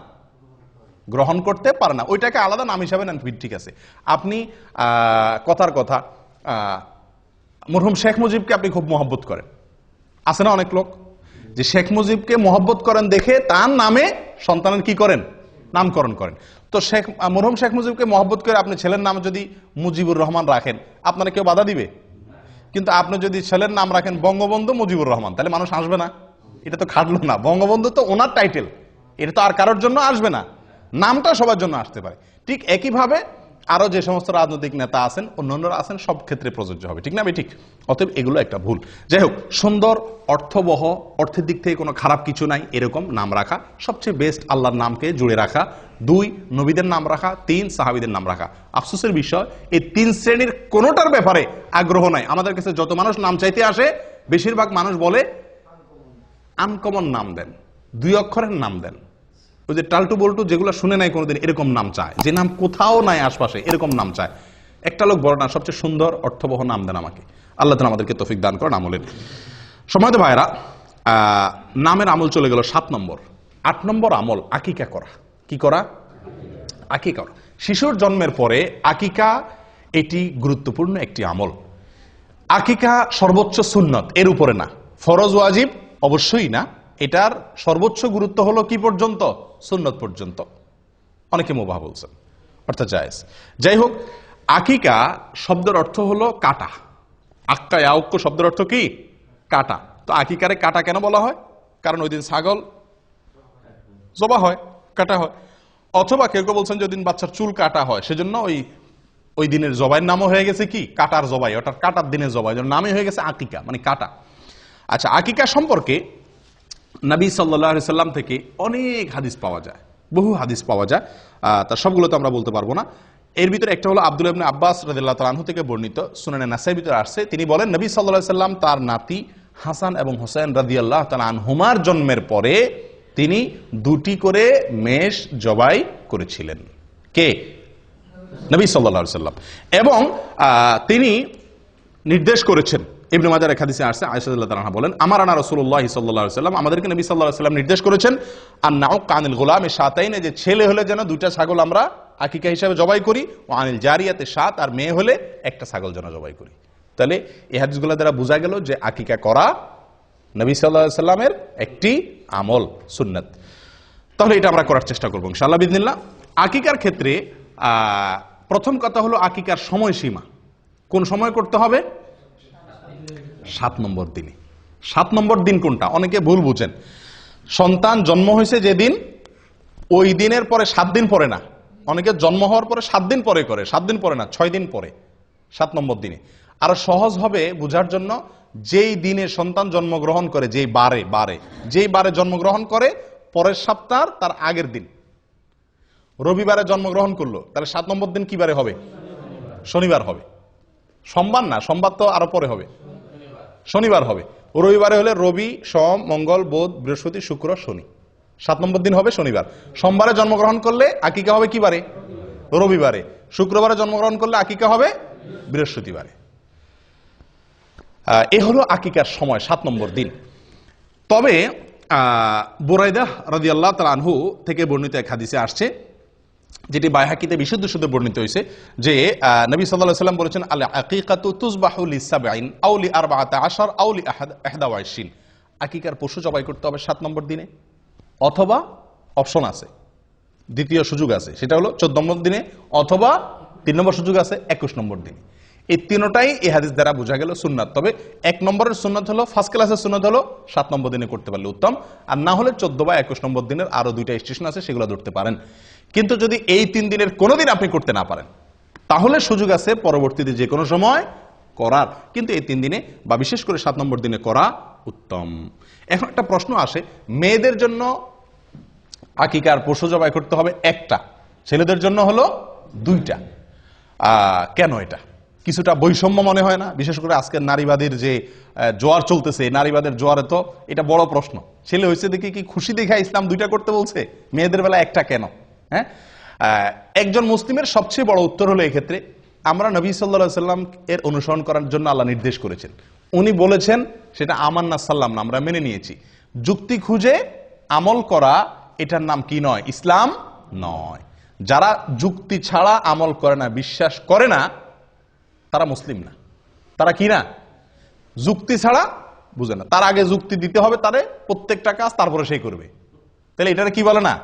গ্রহণ করতে পারে না, ওইটাকে আলাদা নাম হিসাবে নেন, ঠিক আছে। আপনি কথার কথা মরহুম শেখ মুজিবকে আপনি খুব মহব্বত করেন, আছে না অনেক লোক যে শেখ মুজিবকে মহব্বত করেন দেখে তার নামে সন্তানের কি করেন, নামকরণ করেন। তো মরহুম শেখ মুজিবকে মহব্বত করে আপনি ছেলের নাম যদি মুজিবুর রহমান রাখেন, আপনারা কেউ বাধা দিবে? কিন্তু আপনি যদি ছেলের নাম রাখেন বঙ্গবন্ধু মুজিবুর রহমান, তাহলে মানুষ আসবে না? এটা তো খাটলো না। বঙ্গবন্ধু তো ওনার টাইটেল, এটা তো আর কারোর জন্য আসবে না, নামটা সবার জন্য আসতে পারে। ঠিক একইভাবে আরো যে সমস্ত রাজনৈতিক নেতা আছেন, অন্যান্যরা আছেন, সব ক্ষেত্রে প্রযোজ্য হবে, ঠিক না ভাই? ঠিক। অতএব এগুলো একটা ভুল। যাই হোক, সুন্দর, অর্থবহ, অর্থের দিক থেকে কোনো খারাপ কিছু নাই এরকম নাম রাখা সবচেয়ে বেস্ট। আল্লাহর নামকে জুড়ে রাখা। 2, নবীদের নাম রাখা। 3, সাহাবীদের নাম রাখা। আফসোসের বিষয়, এই 3 শ্রেণীর কোনোটার ব্যাপারে আগ্রহ নাই। আমাদের কাছে যত মানুষ নাম চাইতে আসে, বেশিরভাগ মানুষ বলে আনকমন নাম দেন, 2 অক্ষরের নাম দেন। ওই যে টালটু বল্টু যেগুলো শুনে নাই কোনোদিন, এরকম নাম চায়, যে নাম কোথাও নাই আশপাশে, এরকম নাম চায়। একটা লোক বড় না, সবচেয়ে সুন্দর অর্থবহ নাম দেন আমাকে। আল্লাহ তাআলা আমাদেরকে তৌফিক দান করেন আমলের। সময়ত ভাইরা, নামের আমল চলে গেল 7 নম্বর। 8 নম্বর আমল আকিকা করা। কি করা? আকিকা করা। শিশুর জন্মের পরে আকিকা, এটি গুরুত্বপূর্ণ একটি আমল। আকিকা সর্বোচ্চ সুন্নত, এর উপরে না। ফরজ ওয়াজিব অবশ্যই না। এটার সর্বোচ্চ গুরুত্ব হলো কি পর্যন্ত? সুন্নত পর্যন্ত। অনেকে মুবাহ বলছেন, অর্থাৎ জায়েজ। যাই হোক, আকিকা শব্দের অর্থ হলো কাটা। আক্কা ইয়াউক্ক শব্দের অর্থ কি? কাটা। তো আকিকারে কাটা কেন বলা হয়? কারণ ওই দিন ছাগল জবা হয়, কাটা হয়। অথবা কেউ কেউ বলছেন যে ওই দিন বাচ্চার চুল কাটা হয়, সেজন্য ওই দিনের জবাইয়ের নামও হয়ে গেছে কি? কাটার জবাই, অর্থাৎ কাটার দিনের জবাই, নামই হয়ে গেছে আকিকা, মানে কাটা। আচ্ছা, আকিকা সম্পর্কে নবী সাল্লাল্লাহু আলাইহি সাল্লাম থেকে অনেক হাদিস পাওয়া যায়, বহু হাদিস পাওয়া যায়। তার সবগুলো তো আমরা বলতে পারবো না। এর ভিতরে একটা হলো আব্দুল্লাহ ইবনে আব্বাস রাদিয়াল্লাহু তাআলা আনহু থেকে বর্ণিত, সুনানে নাসাঈর ভিতরে আসছে। তিনি বলেন, নবী সাল্লাল্লাহু আলাইহি সাল্লাম তার নাতি হাসান এবং হোসেন রাদিয়াল্লাহু তাআলা আনহুমার জন্মের পরে তিনি 2টি করে মেষ জবাই করেছিলেন। কে? নবী সাল্লাল্লাহু আলাইহি সাল্লাম। এবং তিনি নির্দেশ করেছেন, ইবনে মাজাহ এর হাদিসে আসছে, আয়েশা রাদিয়াল্লাহু তাআলা বলেন, আমারানা রাসূলুল্লাহ সাল্লাল্লাহু আলাইহি সাল্লাম, আমাদেরকে নবী সাল্লাল্লাহু আলাইহি সাল্লাম নির্দেশ করেছেন, আন্নাউ কানিল গোলামে শাতাইনে, যে ছেলে হলে যেন 2টা ছাগল আমরা আকিকা হিসাবে জবাই করি, ও আনিল জারিয়াতে 7, আর মেয়ে হলে 1টা ছাগল যেন জবাই করি। তাহলে এই হাদিসগুলো দ্বারা বোঝা গেল যে আকিকা করা নবী সাল্লাল্লাহু আলাইহি সাল্লামের একটি আমল, সুন্নাত। তাহলে এটা আমরা করার চেষ্টা করব ইনশাআল্লাহ বিইذনিল্লাহ। আকিকার ক্ষেত্রে প্রথম কথা হলো আকিকার সময়সীমা। কোন সময় করতে হবে? 7 নম্বর দিনে। 7 নম্বর দিন কোনটা? অনেকে ভুল বুঝেন। সন্তান জন্ম হয়েছে যেদিন, ওই দিনের পরে 7 দিন পরে না। অনেকে জন্ম হওয়ার পরে 7 দিন পরে করে, 7 দিন পরে না, 6 দিন পরে, 7 নম্বর দিনে। আর সহজ হবে বোঝার জন্য, যেই দিনে সন্তান জন্মগ্রহণ করে, যেই বারে জন্মগ্রহণ করে, পরের সপ্তাহ তার আগের দিন। রবিবারে জন্মগ্রহণ করলো, তাহলে 7 নম্বর দিন কি বারে হবে? শনিবার হবে। সোমবার না, সোমবার তো আরো পরে হবে, শনিবার হবে। রবিবারে হলে রবি, সোম, মঙ্গল, বুধ, বৃহস্পতি, শুক্র, শনি। 7 নম্বর দিন হবে শনিবার। সোমবারে জন্মগ্রহণ করলে আকিকা হবে কি বারে? রবিবারে। শুক্রবারে জন্মগ্রহণ করলে আকিকা হবে বৃহস্পতিবারে। এ হলো আকিকার সময়, 7 নম্বর দিন। তবে বুরাইদা রাদিয়াল্লাহু তাআলা আনহু থেকে বর্ণিত এক হাদিসে আসছে, যেটি বাইহাকিতে বিশুদ্ধ সূত্রে বর্ণিত হয়েছে, যে নবী সাল্লাল্লাহু আলাইহি সাল্লাম বলেছেন, আল আকিকাতু তুযবাহু লি7 আও লি14 আও লি21। আকিকার পশু জবাই করতে হবে 7 নম্বর দিনে, অথবা অপশন আছে, দ্বিতীয় সুযোগ আছে, সেটা হলো 14 নম্বর দিনে, অথবা 3 নম্বর সুযোগ আছে 21 নম্বর দিনে। এই তিনটাই এই হাদিস দ্বারা বোঝা গেল সুন্নাত। তবে 1 নম্বরের সুন্নাত হলো, ফার্স্ট ক্লাসের সুন্নাত হলো 7 নম্বর দিনে করতে পারলে উত্তম, আর না হলে 14 বা 21 নম্বর দিনের আরো 2টা স্টেশন আছে, সেগুলো ধরতে পারেন। কিন্তু যদি এই 3 দিনের কোনো দিন আপনি করতে না পারেন, তাহলে সুযোগ আছে পরবর্তীতে যে কোনো সময় করার, কিন্তু এই 3 দিনে বা বিশেষ করে 7 নম্বর দিনে করা উত্তম। এখন একটা প্রশ্ন আসে, মেয়েদের জন্য আকিকার পশু জবাই করতে হবে 1টা, ছেলেদের জন্য হলো 2টা। কেন? এটা কিছুটা বৈষম্য মনে হয় না? বিশেষ করে আজকের নারীবাদীর যে জোয়ার চলতেছে, নারীবাদের জোয়ারে তো এটা বড় প্রশ্ন। ছেলে হয়েছে দেখে কি খুশি দেখা ইসলাম 2টা করতে বলছে, মেয়েদের বেলা 1টা কেন? হ্যাঁ, একজন মুসলিমের সবচেয়ে বড় উত্তর হলো এক্ষেত্রে, আমরা নবী সাল্লাল্লাহু আলাইহি সাল্লাম এর অনুসরণ করার জন্য আল্লাহ নির্দেশ করেছেন। উনি বলেছেন, সেটা আমান্না সাল্লাম না, আমরা মেনে নিয়েছি। যুক্তি খুঁজে আমল করা, এটার নাম কি নয়? ইসলাম নয়। যারা যুক্তি ছাড়া আমল করে না, বিশ্বাস করে না, তারা মুসলিম না। তারা কি না? যুক্তি ছাড়া বুঝে না। তার আগে যুক্তি দিতে হবে তারে, প্রত্যেকটা কাজ তারপরে সেই করবে। তাহলে এটারে কি বলে না?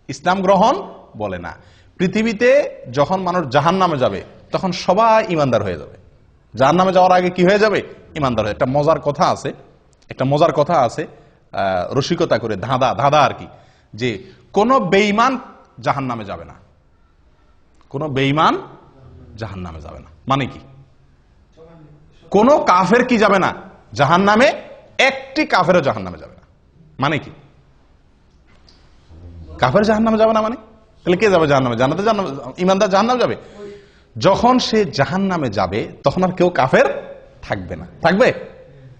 ইসলাম গ্রহণ বলে না। পৃথিবীতে যখন মানুষ জাহান্নামে যাবে, তখন সবাই ইমানদার হয়ে যাবে। জাহান্নামে যাওয়ার আগে কি হয়ে যাবে? ইমানদার হয়ে। একটা মজার কথা আছে, রসিকতা করে, ধাঁধা আর কি, যে কোন বেঈমান জাহান্নামে যাবে না, কোন বেঈমান জাহান্নামে যাবে না। মানে কি? কোন কাফের কি যাবে না জাহান্নামে? একটি কাফেরও জাহান্নামে যাবে না। মানে কি? কাফের জাহান্নামে যাবে না মানে? তাহলে কে যাবে জাহান্নামে? জান্নাতে ইমানদার জাহান্নামে যাবে। যখন সে জাহান্নামে যাবে তখন আর কেউ কাফের থাকবে না। থাকবে?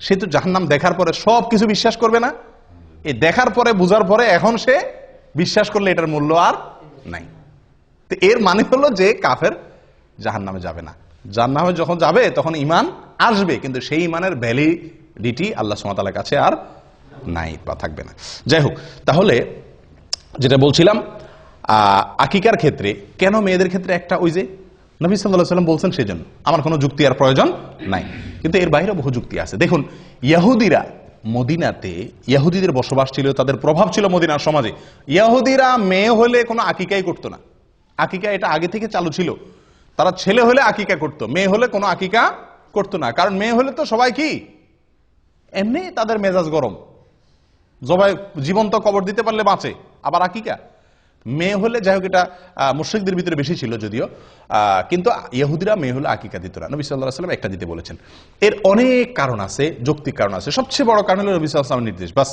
সে তো জাহান্নাম দেখার পরে সবকিছু বিশ্বাস করবে না? এই দেখার পরে বুঝার পরে এখন সে বিশ্বাস করলে এটার মূল্য আর নাই। তো এর মানে হলো যে কাফের জাহান্নামে যাবে না। জাহান্নামে যখন যাবে তখন ঈমান আসবে, কিন্তু সেই ঈমানের ভ্যালিডিটি আল্লাহ সুবহানাহু ওয়া তাআলার কাছে আর নাই বা থাকবে না। যাই হোক, তাহলে যেটা বলছিলাম আকিকার ক্ষেত্রে কেন মেয়েদের ক্ষেত্রে একটা, ওই যে নবী সাল্লাল্লাহু আলাইহি ওয়াসাল্লাম বলছেন সেজন্য, আমার কোনো যুক্তি আর প্রয়োজন নাই। কিন্তু এর বাইরে বহু যুক্তি আছে। দেখুন, ইহুদিরা মদিনাতে, ইহুদিদের বসবাস ছিল, তাদের প্রভাব ছিল মদিনার সমাজে। ইহুদিরা মেয়ে হলে কোনো আকিকাই করতো না। আকিকা এটা আগে থেকে চালু ছিল। তারা ছেলে হলে আকিকা করতো, মেয়ে হলে কোনো আকিকা করতো না। কারণ মেয়ে হলে তো সবাই কি এমনি তাদের মেজাজ গরম, জবাই জীবন্ত কবর দিতে পারলে বাঁচে, আবার আকিকা মেয়ে হলে। যাই হোক, এটা মুশরিকদের ভিতরে বেশি ছিল যদিও, কিন্তু ইহুদিরা মেয়ে হলে আকিকা দিত না। নবী সাল্লাল্লাহু আলাইহি ওয়াসাল্লাম একটা দিতে বলেছেন। এর অনেক কারণ আছে, যৌক্তিক কারণ আছে। সবচেয়ে বড় কারণ হলো নবী সাল্লাল্লাহু আলাইহি ওয়াসাল্লামের নির্দেশ। বাস,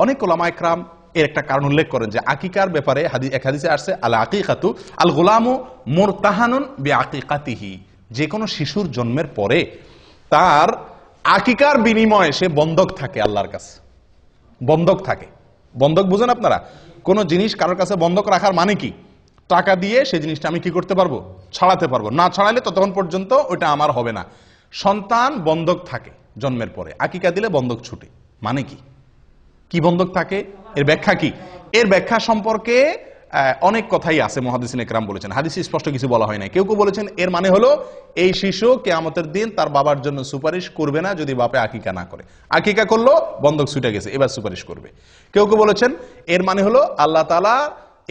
অনেক উলামা ইকরাম এর একটা কারণ উল্লেখ করেন যে আকিকার ব্যাপারে এক হাদিসে আসছে, আল আকিকাতু আল গুলামু মুরতাহানুন বিআকিকাতিহি, যে কোনো শিশুর জন্মের পরে তার আকিকার বিনিময়ে সে বন্ধক থাকে আল্লাহর কাছে। বন্ধক থাকে। বন্ধক বুঝেন আপনারা? কোন জিনিস কারোর কাছে বন্ধক রাখার মানে কি? টাকা দিয়ে সেই জিনিসটা আমি কি করতে পারবো? ছাড়াতে পারবো। না ছাড়াইলে ততক্ষণ পর্যন্ত ওইটা আমার হবে না। সন্তান বন্ধক থাকে জন্মের পরে, আকিকা দিলে বন্ধক ছুটে। মানে কি? কি বন্ধক থাকে? এর ব্যাখ্যা কি? এর ব্যাখ্যা সম্পর্কে অনেক কথাই আছে, মুহাদ্দিসিন ইকরাম বলেছেন। হাদিসে স্পষ্ট কিছু বলা হয় না। কেউ কেউ বলেছেন এর মানে হলো এই শিশু কিয়ামতের দিন তার বাবার জন্য সুপারিশ করবে না যদি বাপে আকিকা না করে। আকিকা করলো, বন্ধক ছুটে গেছে, এবার সুপারিশ করবে। কেউ কেউ বলেছেন এর মানে হলো আল্লাহ তাআলা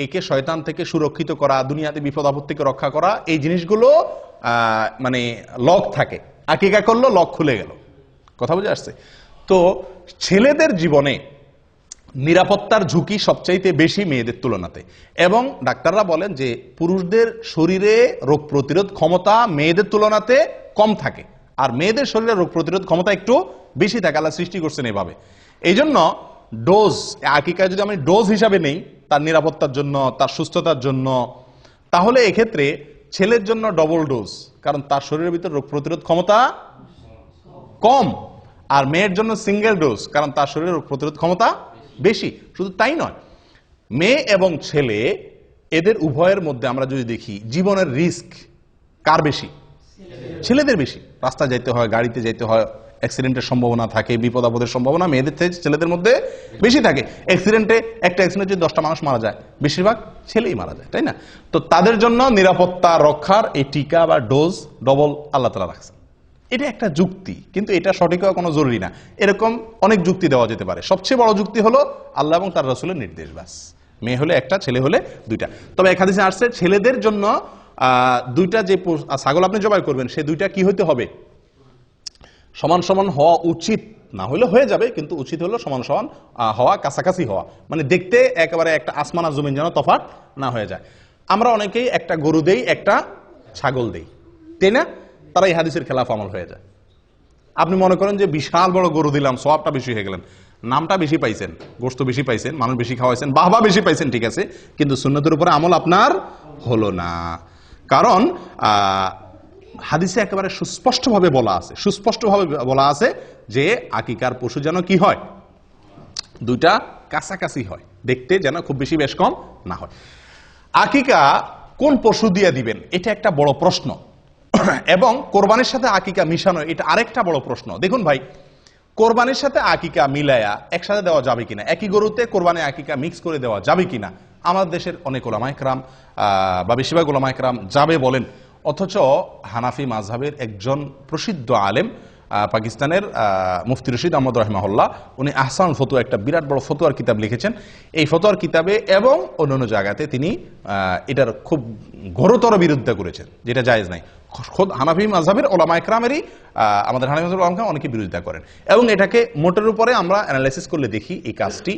একে শয়তান থেকে সুরক্ষিত করা, দুনিয়াতে বিপদ আপদ থেকে রক্ষা করা, এই জিনিসগুলো মানে লক থাকে। আকিকা করলো, লক খুলে গেল। কথা বুঝে আসছে? তো ছেলেদের জীবনে নিরাপত্তার ঝুঁকি সবচাইতে বেশি মেয়েদের তুলনাতে, এবং ডাক্তাররা বলেন যে পুরুষদের শরীরে রোগ প্রতিরোধ ক্ষমতা মেয়েদের তুলনাতে কম থাকে, আর মেয়েদের শরীরে রোগ প্রতিরোধ ক্ষমতা একটু বেশি থাকে। আল্লাহ সৃষ্টি করছেন এভাবে। এই জন্য ডোজ, আকিকায় যদি আমি ডোজ হিসাবে নেই তার নিরাপত্তার জন্য, তার সুস্থতার জন্য, তাহলে এক্ষেত্রে ছেলের জন্য ডবল ডোজ, কারণ তার শরীরের ভিতর রোগ প্রতিরোধ ক্ষমতা কম। আর মেয়ের জন্য সিঙ্গেল ডোজ, কারণ তার শরীরে রোগ প্রতিরোধ ক্ষমতা বেশি। শুধু তাই নয়, মেয়ে এবং ছেলে এদের উভয়ের মধ্যে আমরা যদি দেখি জীবনের রিস্ক কার বেশি? ছেলেদের বেশি। রাস্তায় যাইতে হয়, গাড়িতে যাইতে হয়, অ্যাক্সিডেন্টের সম্ভাবনা থাকে, বিপদ আপদের সম্ভাবনা মেয়েদের থেকে ছেলেদের মধ্যে বেশি থাকে। অ্যাক্সিডেন্টে, একটা অ্যাক্সিডেন্টে যদি 10টা মানুষ মারা যায়, বেশিরভাগ ছেলেই মারা যায়, তাই না? তো তাদের জন্য নিরাপত্তা রক্ষার এই টিকা বা ডোজ ডবল আল্লাহ তাআলা রাখছেন। এটা একটা যুক্তি, কিন্তু এটা সঠিক হওয়া কোনো জরুরি না। এরকম অনেক যুক্তি দেওয়া যেতে পারে। সবচেয়ে বড় যুক্তি হলো আল্লাহ এবং তার রাসূলের নির্দেশ। বাস, মেয়ে হলে একটা, ছেলে হলে দুইটা। তবে এক হাদিসে আসছে ছেলেদের জন্য দুইটা যে ছাগল আপনি জবাই করবেন, সে দুইটা কি হইতে হবে? সমান সমান হওয়া উচিত। না হলে হয়ে যাবে, কিন্তু উচিত হলো সমান সমান হওয়া, কাছাকাছি হওয়া। মানে দেখতে একেবারে একটা আসমান আর জমিন যেন তফাৎ না হয়ে যায়। আমরা অনেকেই একটা গরু দেই, একটা ছাগল দেই, তাই না? তারা এই হাদিসের খেলাফ আমল হয়ে যায়। আপনি মনে করেন যে বিশাল বড় গরু দিলাম, সওয়াবটা বেশি হয়ে গেলেন, নামটা বেশি পাইছেন, গোশত বেশি পাইছেন, মানুষ বেশি খাওয়াইছেন, বাহবা বেশি পাইছেন, ঠিক আছে, কিন্তু সুন্নতের উপরে আমল আপনার হলো না। কারণ হাদিসে একেবারে সুস্পষ্টভাবে বলা আছে যে আকিকার পশু যেন কি হয়? দুইটা কাছাকাছি হয়, দেখতে যেন খুব বেশি বেশ কম না হয়। আকিকা কোন পশু দিয়ে দিবেন, এটা একটা বড় প্রশ্ন। এবং কোরবানির সাথে আকিকা মিশানো, এটা আরেকটা বড় প্রশ্ন। দেখুন ভাই, কোরবানির সাথে আকিকা মিলায়া একসাথে দেওয়া যাবে কিনা, একই গরুতে কোরবানি আকিকা মিক্স করে দেওয়া যাবে কিনা, আমাদের দেশের অনেক ওলামা ইকরাম বা বেশিরভাগ ওলামা ইকরাম যাবে বলেন। অথচ হানাফি মাযহাবের একজন প্রসিদ্ধ আলেম, পাকিস্তানের মুফতি রশিদ আহমদ রাহিমাহুল্লাহ, উনি আহসান ফতোয়া, একটা বিরাট বড় ফতোয়ার কিতাব লিখেছেন। এই ফতোয়ার কিতাবে এবং অন্যান্য জায়গাতে তিনি এটার খুব ঘোরতর বিরোধিতা করেছেন, যেটা জায়েজ নাই। খোদ হানাফি মাযহাবের ওলামা ইকরামেরই, আমাদের হানাফি মাযহাবের ওলামা ইকরাম অনেকে বিরোধিতা করেন, এবং এটাকে মোটের উপরে আমরা অ্যানালাইসিস করলে দেখি এই কাজটি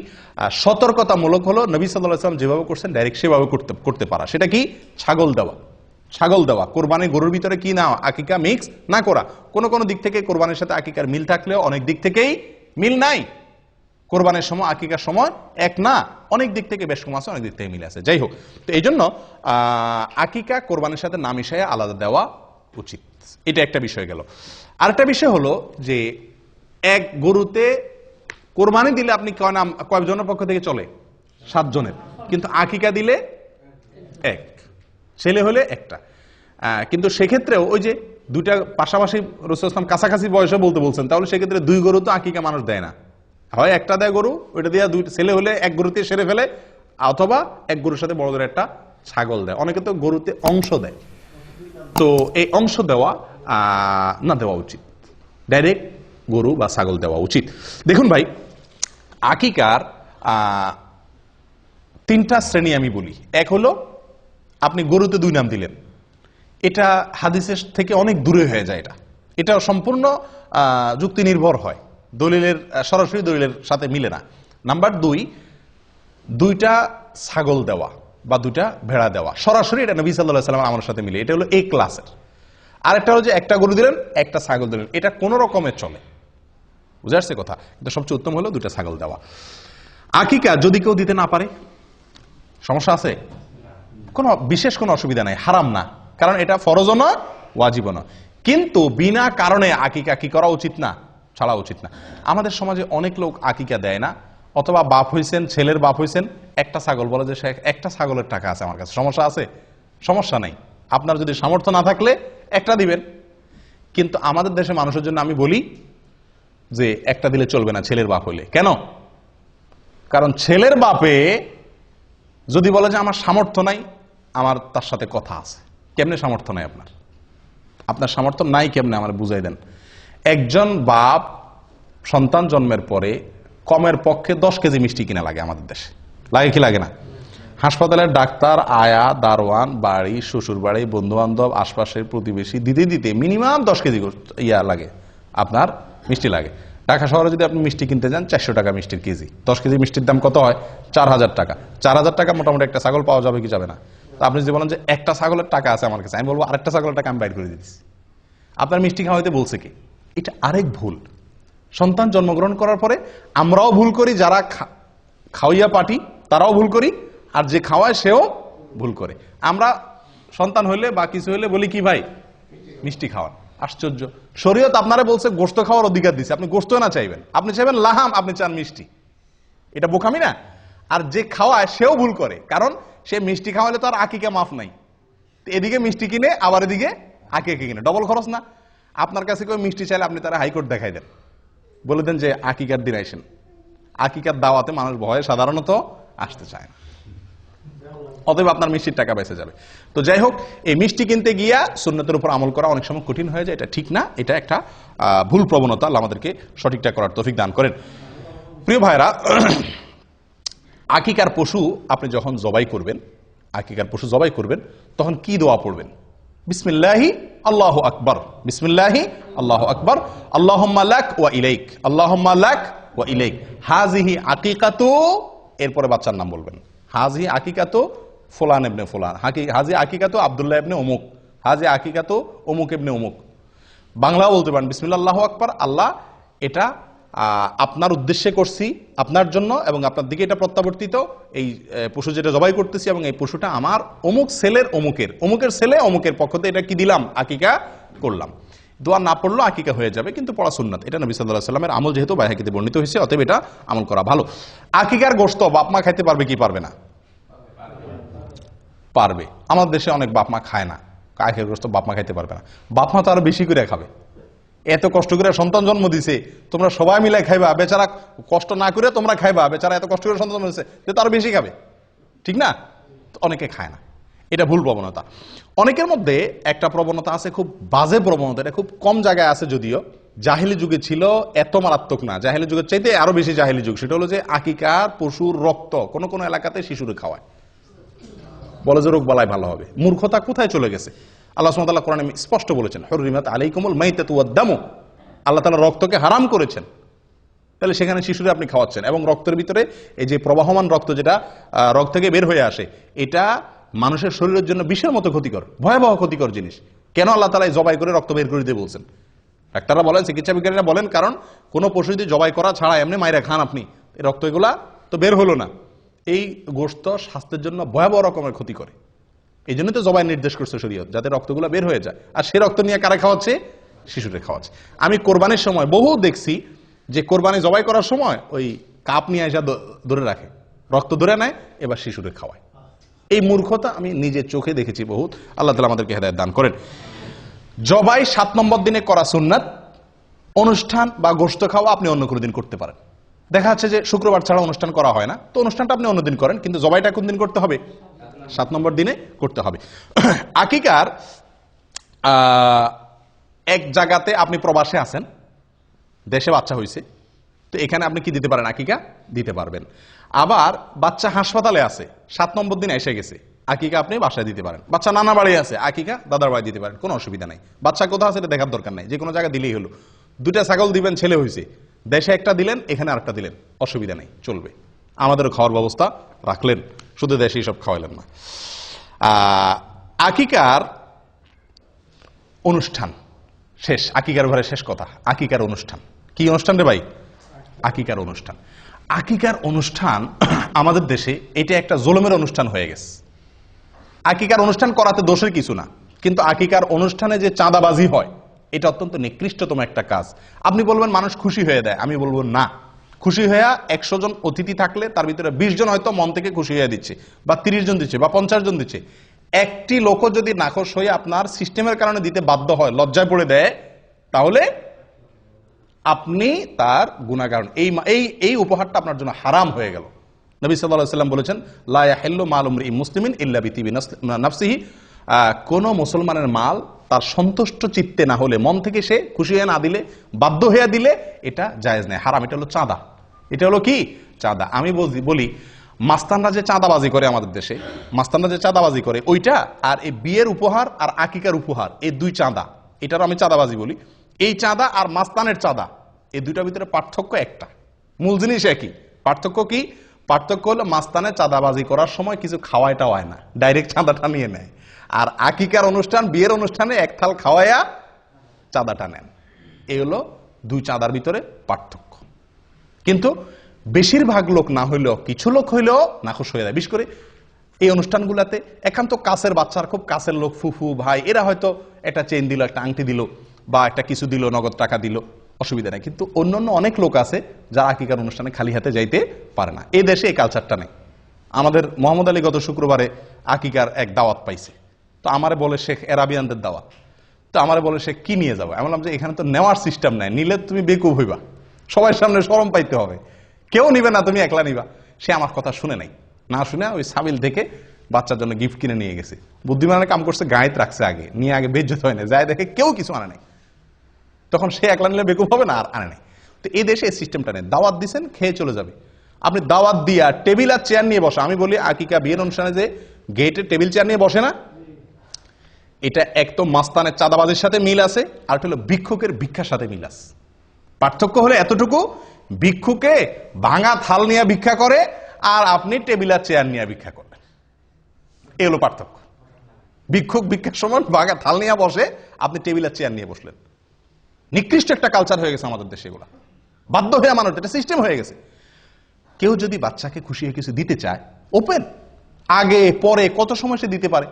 সতর্কতামূলক হলো। নবী সাল্লাল্লাহু আলাইহি ওয়াসাল্লাম যেভাবে করছেন ডাইরেক্ট সেভাবে করতে পারা। সেটা কি? ছাগল দেওয়া। ছাগল দেওয়া, কোরবানি গরুর ভিতরে কি না আকিকা মিক্স না করা। কোন কোন দিক থেকে কোরবানির সাথে আকিকার মিল থাকলেও অনেক দিক থেকেই মিল নাই। কোরবানির সময় আকিকার সময় এক না, অনেক দিক থেকে বেশ কম আছে, অনেক দিক থেকে মিল আছে। যাই হোক, তো এই জন্য আকিকা কোরবানির সাথে না মিশাইয়া আলাদা দেওয়া উচিত। এটা একটা বিষয় গেল। আরেকটা বিষয় হলো যে এক গরুতে কোরবানি দিলে আপনি কয়জনের পক্ষ থেকে চলে? 7 জনের, কিন্তু আকিকা দিলে এক, ছেলে হলে একটা। কিন্তু সেক্ষেত্রেও ওই যে দুইটা পাশাপাশি রাসূল সাল্লাল্লাহু আলাইহি ওয়াসাল্লাম কাছাকাছি বয়সে বলতে বলছেন, তাহলে সেক্ষেত্রে 2 গরু তো আকিকা মানুষ দেয় না, হয় একটা দেয় গরু, ওইটা দিয়ে 2 ছেলে হলে এক গরুতে সেরে ফেলে, অথবা এক গরুর সাথে বড় ধরে একটা ছাগল দেয়। অনেকে তো গরুতে অংশ দেয়, তো এই অংশ দেওয়া না দেওয়া উচিত, ডাইরেক্ট গরু বা ছাগল দেওয়া উচিত। দেখুন ভাই, আকিকার 3টা শ্রেণী আমি বলি। এক হলো আপনি গরুতে 2 নাম দিলেন, এটা হাদিসের থেকে অনেক দূরে হয়ে যায়। এটা সম্পূর্ণ যুক্তি নির্ভর হয়, দলিলের সরাসরি দলিলের সাথে মিলে না। নাম্বার 2, 2টা ছাগল দেওয়া বা 2টা ভেড়া দেওয়া সরাসরি, এটা নবী সাল্লাল্লাহু আলাইহি ওয়াসাল্লাম আমার সাথে মিলে, এটা হলো এই ক্লাসের। আরেকটা হলো যে একটা গরু দিলেন, একটা ছাগল দিলেন, এটা কোন রকমের চলে, বুঝে আসছে কথা? কিন্তু সবচেয়ে উত্তম হলো 2টা ছাগল দেওয়া। আকিকা যদি কেউ দিতে না পারে, সমস্যা আছে? কোনো বিশেষ কোনো অসুবিধা নাই, হারাম না, কারণ এটা ফরজও নয়, ওয়াজিবও নয়। কিন্তু বিনা কারণে আকিকা কি করা উচিত না? ছাড়া উচিত না। আমাদের সমাজে অনেক লোক আকিকা দেয় না, অথবা বাপ হইছেন, ছেলের বাপ হইছেন, একটা ছাগল বলে যে একটা ছাগলের টাকা আছে আমার কাছে, সমস্যা আছে? সমস্যা নাই, আপনার যদি সামর্থ্য না থাকলে একটা দিবেন। কিন্তু আমাদের দেশে মানুষের জন্য আমি বলি যে একটা দিলে চলবে না ছেলের বাপ হইলে। কেন? কারণ ছেলের বাপে যদি বলে যে আমার সামর্থ্য নাই, আমার তার সাথে কথা আছে। কেমনে সামর্থ্য নাই আপনার? আপনার সামর্থ্য নাই কেমনে আমার বুঝাই দেন। একজন বাপ সন্তান জন্মের পরে কমের পক্ষে 10 কেজি মিষ্টি কিনা লাগে আমাদের দেশে, লাগে কি লাগে না? হাসপাতালের ডাক্তার, আয়া, দারোয়ান, বাড়ি, শ্বশুর বাড়ি, বন্ধু বান্ধব, আশপাশের প্রতিবেশী দিতে দিতে মিনিমাম 10 কেজি লাগে, আপনার মিষ্টি লাগে। ঢাকা শহরে যদি আপনি মিষ্টি কিনতে যান, 400 টাকা মিষ্টির কেজি। 10 কেজি মিষ্টির দাম কত হয়? 4000 টাকা। 4000 টাকা মোটামুটি একটা ছাগল পাওয়া যাবে কি যাবে না? তো আপনি যদি বলেন যে একটা ছাগলের টাকা আছে আমার কাছে, আমি বলবো আরেকটা ছাগলের টাকা আমি বাইর করে দিচ্ছি। আপনার মিষ্টি খাওয়াইতে বলছে কি? এটা আরেক ভুল। সন্তান জন্মগ্রহণ করার পরে আমরাও ভুল করি, যারা খাওয়াইয়া পাটি তারাও ভুল করি, আর যে খাওয়ায় সেও ভুল করে। আমরা সন্তান হইলে বা কিছু হইলে বলি কি ভাই, মিষ্টি খাওয়ান। আশ্চর্য, শরীয়ত আপনারা বলছে গোশত খাওয়ার অধিকার দিচ্ছে, আপনি গোশত না চাইবেন, আপনি চাইবেন লাহাম, আপনি চান মিষ্টি। এটা বোকামি না? আর যে খাওয়ায় সেও ভুল করে, কারণ সে মিষ্টি খাওয়ালে তো আর আকিকা মাফ নাই। এদিকে মিষ্টি কিনে আবার এদিকে আকিকা কিনে, ডবল খরচ না? আপনার কাছে কেউ মিষ্টি চাইলে আপনি তারা হাইকোর্ট দেখাই দেন, বলে দেন যে আকিকার দিন আইসেন। আকিকার দাওয়াতে মানুষ ভয়ে সাধারণত আসতে চায় না, অতএব আপনার মিষ্টির টাকা বেঁচে যাবে। তো যাই হোক, এই মিষ্টি কিনতে গিয়া সুন্নতের উপর আমল করা অনেক সময় কঠিন হয়ে যায়, এটা ঠিক না, এটা একটা ভুল প্রবণতা। আল্লাহ আমাদেরকে সঠিকটা করার তৌফিক দান করেন। প্রিয় ভাইরা, আকিকার পশু আপনি যখন জবাই করবেন, আকিকার পশু জবাই করবেন, তখন কি দোয়া পড়বেন? বিসমিল্লাহি আল্লাহু আকবার, বিসমিল্লাহি আল্লাহু আকবার, আল্লাহুম্মা লাক ওয়া ইলাইক, আল্লাহুম্মা লাক ওয়া ইলাইক, হাযিহি আকিকাতু, এরপরে বাচ্চার নাম বলবেন। হাজি আকিকাতো ফুলান ইবনে ফুলান, হাজি আকিকাতো আব্দুল্লাহ ইবনে অমুক, হাজি আকিকাতো অমুক ইবনে অমুক। বাংলাও বলতে পারেন বিসমিল্লাহ আল্লাহু আকবার, আল্লাহ এটা আপনার উদ্দেশ্যে করছি, আপনার জন্য, এবং আপনার দিকে এটা প্রত্যাবর্তিত, এই পশু যেটা জবাই করতেছি, এবং এই পশুটা আমার অমুক ছেলের অমুকের ছেলে অমুকের পক্ষ থেকে এটা কি দিলাম, আকিকা করলাম। দোয়া না পড়লেও আকিকা হয়ে যাবে, কিন্তু পড়া সুন্নাত। এটা নবী সাল্লাল্লাহু আলাইহি ওয়াসাল্লামের আমল, যেহেতু বাইহাকিতে বর্ণিত হয়েছে, অতএব এটা আমল করা ভালো। আকিকার গোশত বাপ মা খাইতে পারবে কি পারবে না? পারবে। আমাদের দেশে অনেক বাপ মা খায় না, আকিকার গোশত বাপ মা খাইতে পারবে না। বাপ মা তো আরো বেশি করে খাবে, এত কষ্ট করে সন্তান জন্ম দিছে, তোমরা সবাই মিলে খাইবা, বেচারা কষ্ট না করে তোমরা খাইবা, বেচারা এত কষ্ট করে সন্তান জন্ম দিছে, তো আরো বেশি খাবে, ঠিক না? অনেকে খায় না, এটা ভুল প্রবণতা। অনেকের মধ্যে একটা প্রবণতা আছে, খুব বাজে প্রবণতা, এটা খুব কম জায়গায় আছে যদিও, জাহেলি যুগে ছিল, এত মারাত্মক না, জাহেলি যুগের চাইতে আরো বেশি জাহেলি যুগ। সেটা হলো যে আকিকার পশুর রক্ত কোন কোন এলাকাতে শিশুরে খাওয়ায়, বলে যে রোগ বালাই ভালো হবে। মূর্খতা কোথায় চলে গেছে? আল্লাহ সুবহানাহু ওয়া তাআলা কোরআনে স্পষ্ট বলেছেন, হুররিমাত আলাইকুমুল মাইতাতু ওয়াদ-দামু, আল্লাহ তাআলা রক্তকে হারাম করেছেন। তাহলে সেখানে শিশুরে আপনি খাওয়াচ্ছেন, এবং রক্তের ভিতরে এই যে প্রবাহমান রক্ত, যেটা রক্ত থেকে বের হয়ে আসে, এটা মানুষের শরীরের জন্য বিষের মতো ক্ষতিকর, ভয়াবহ ক্ষতিকর জিনিস। কেন আল্লাহ তাআলা জবাই করে রক্ত বের করে দিতে বলছেন? ডাক্তাররা বলেন, চিকিৎসা বিজ্ঞানীরা বলেন, কারণ কোন পশু যদি জবাই করা ছাড়া এমনি মাইরা খান আপনি, এই রক্ত এগুলা তো বের হলো না, এই গোশত স্বাস্থ্যের জন্য ভয়াবহ রকমের ক্ষতি করে। এই জন্য তো জবাই নির্দেশ করছে শরীয়ত, যাতে রক্তগুলো বের হয়ে যায়। আর সে রক্ত নিয়ে কারা খাওয়াচ্ছে? শিশুরে খাওয়াচ্ছে। আমি কোরবানির সময় বহু দেখছি যে কোরবানি জবাই করার সময় ওই কাপ নিয়ে এসে ধরে রাখে, রক্ত ধরে নেয়, এবার শিশুরে খাওয়ায়। এই মূর্খতা আমি নিজের চোখে দেখেছি বহুত। আল্লাহ তাআলা আমাদেরকে হেদায়েত দান করেন। জবাই 7 নম্বর দিনে করা সুন্নাত। অনুষ্ঠান বা গোশত খাওয়া আপনি অন্য কোনো দিন করতে পারেন। দেখা যাচ্ছে যে শুক্রবার ছাড়া অনুষ্ঠান করা হয় না, তো অনুষ্ঠানটা আপনি অন্যদিন করেন, কিন্তু জবাইটা কোন দিন করতে হবে? 7 নম্বর দিনে করতে হবে। আকিকার এক জায়গাতে আপনি প্রবাসে আছেন, দেশে বাচ্চা হয়েছে, তো এখানে আপনি কি দিতে পারেন? আকিকা দিতে পারবেন। আবার বাচ্চা হাসপাতালে আছে, 7 নম্বর দিন এসে গেছে, আকিকা আপনি বাসায় দিতে পারেন। বাচ্চা নানা বাড়ি আছে, আকিকা দাদার বাড়ি দিতে পারেন, কোনো অসুবিধা নাই। বাচ্চা কোথাও আছে এটা দেখার দরকার নাই, যে কোনো জায়গায় দিলেই হলো। 2টা ছাগল দিবেন, ছেলে হয়েছে, দেশে একটা দিলেন, এখানে আরেকটা দিলেন, অসুবিধা নেই, চলবে। আমাদেরও খাওয়ার ব্যবস্থা রাখলেন, শুধু দেশেই সব খাওয়াইলেন না। আকিকার অনুষ্ঠান শেষ, আকিকার ঘরে শেষ কথা, আকিকার অনুষ্ঠান। কি অনুষ্ঠান রে ভাই? আকিকার অনুষ্ঠান। আকিকার অনুষ্ঠান আমাদের দেশে এটা একটা জুলুমের অনুষ্ঠান হয়ে গেছে। আকিকার অনুষ্ঠান করাতে দোষের কিছু না, কিন্তু আকিকার অনুষ্ঠানে যে চাঁদাবাজি হয়, এটা অত্যন্ত নিকৃষ্টতম একটা কাজ। আপনি বলবেন মানুষ খুশি হয়ে দেয়, আমি বলবো না। খুশি হয়ে 100 জন অতিথি থাকলে তার ভিতরে 20 জন হয়তো মন থেকে খুশি হয়ে দিচ্ছে, বা 30 জন দিচ্ছে, বা 50 জন দিচ্ছে। একটি লোকও যদি নাখোশ হয়ে আপনার সিস্টেমের কারণে দিতে বাধ্য হয়, লজ্জায় পড়ে দেয়, তাহলে আপনি তার গুনাহগার। এই উপহারটা আপনার জন্য হারাম হয়ে গেল। নবী সাল্লাল্লাহু আলাইহি ওয়াসাল্লাম বলেছেন, লা ইয়াহিল্লু মালু ইমরিইন মুসলিমিন ইল্লা বিতিবি নাফসিহি। কোন মুসলমানের মাল তার সন্তুষ্ট চিত্তে না হলে, মন থেকে সে খুশি হয়ে না দিলে, বাধ্য হয়ে দিলে, এটা জায়েজ নেই, হারাম। এটা হলো চাঁদা। এটা হলো কি? চাঁদা। আমি বলি মাস্তানরা যে চাঁদাবাজি করে আমাদের দেশে, মাস্তানরা যে চাঁদাবাজি করে, ওইটা আর এই বিয়ের উপহার আর আকিকার উপহার, এই 2 চাঁদা, এটারও আমি চাঁদাবাজি বলি। এই চাঁদা আর মাস্তানের চাঁদা, এই দুইটার ভিতরে পার্থক্য একটা, মূল জিনিস একই। পার্থক্য কি? পার্থক্য হলো মাস্তানে চাঁদাবাজি করার সময় কিছু খাওয়াইটা হয় না, ডাইরেক্ট চাঁদাটা নিয়ে নেয়। আর আকিকার অনুষ্ঠান, বিয়ের অনুষ্ঠানে এক থাল খাওয়াইয়া চাঁদাটা নেন। এই হলো 2 চাঁদার ভিতরে পার্থক্য। কিন্তু বেশিরভাগ লোক না হইলেও, কিছু লোক হইলেও নাখোশ হয়ে যায়। বিশেষ করে এই অনুষ্ঠানগুলোতে একান্ত কাছের বাচ্চার, খুব কাছের লোক, ফুফু ভাই, এরা হয়তো একটা চেইন দিল, একটা আংটি দিল, বা একটা কিছু দিল, নগদ টাকা দিল, অসুবিধা নেই। কিন্তু অন্যান্য অনেক লোক আছে যারা আকিকার অনুষ্ঠানে খালি হাতে যাইতে পারে না। এই দেশে এই কালচারটা নেই। আমাদের মোহাম্মদ আলী গত শুক্রবারে আকিকার এক দাওয়াত পাইছে, তো আমারে বলে শেখ এরাবিয়ানদের দাওয়াত, তো আমারে বলে শেখ কি নিয়ে যাবো? আমি বললাম যে এখানে তো নেওয়ার সিস্টেম নাই, নিলে তুমি বেকুব হইবা, সবার সামনে শরম পাইতে হবে, কেউ নিবে না, তুমি একলা নিবা। সে আমার কথা শুনে নাই, না শুনে ওই সাবিল থেকে বাচ্চার জন্য গিফট কিনে নিয়ে গেছে। বুদ্ধিমানের কাম করছে, গায়েত রাখছে আগে, নিয়ে আগে বেজ্জত হয় না, যায় দেখে কেউ কিছু আনে নাই, তখন সে একলা নিলে বেকুব হবে না, আর আনে নাই। তো এই দেশে এই সিস্টেমটা নেই। দাওয়াত দিচ্ছেন, খেয়ে চলে যাবে। আপনি দাওয়াত দিয়া টেবিল আর চেয়ার নিয়ে বসা, আমি বলি আকিকা বিয়ের অনুষ্ঠানে যে গেটে টেবিল চেয়ার নিয়ে বসে না, এটা এক তো মাস্তানের চাঁদাবাজির সাথে মিল আছে, আর হলো ভিক্ষুকের ভিক্ষার সাথে মিল আছে। পার্থক্য হলো এতটুকু, ভিক্ষুকে ভাঙা থাল নিয়ে ভিক্ষা করে, আর আপনি টেবিল আর চেয়ার নিয়ে ভিক্ষা করেন, এই হলো পার্থক্য। ভিক্ষুক ভিক্ষার সময় ভাঙা থাল নিয়ে বসে, আপনি টেবিল আর চেয়ার নিয়ে বসলেন। নিকৃষ্ট একটা কালচার হয়ে গেছে আমাদের দেশে এগুলা, বাধ্য হয়ে মানুষ, এটা সিস্টেম হয়ে গেছে। কেউ যদি বাচ্চাকে খুশি হয়ে কিছু দিতে চায়, ওপেন, আগে পরে কত সময় সে দিতে পারে।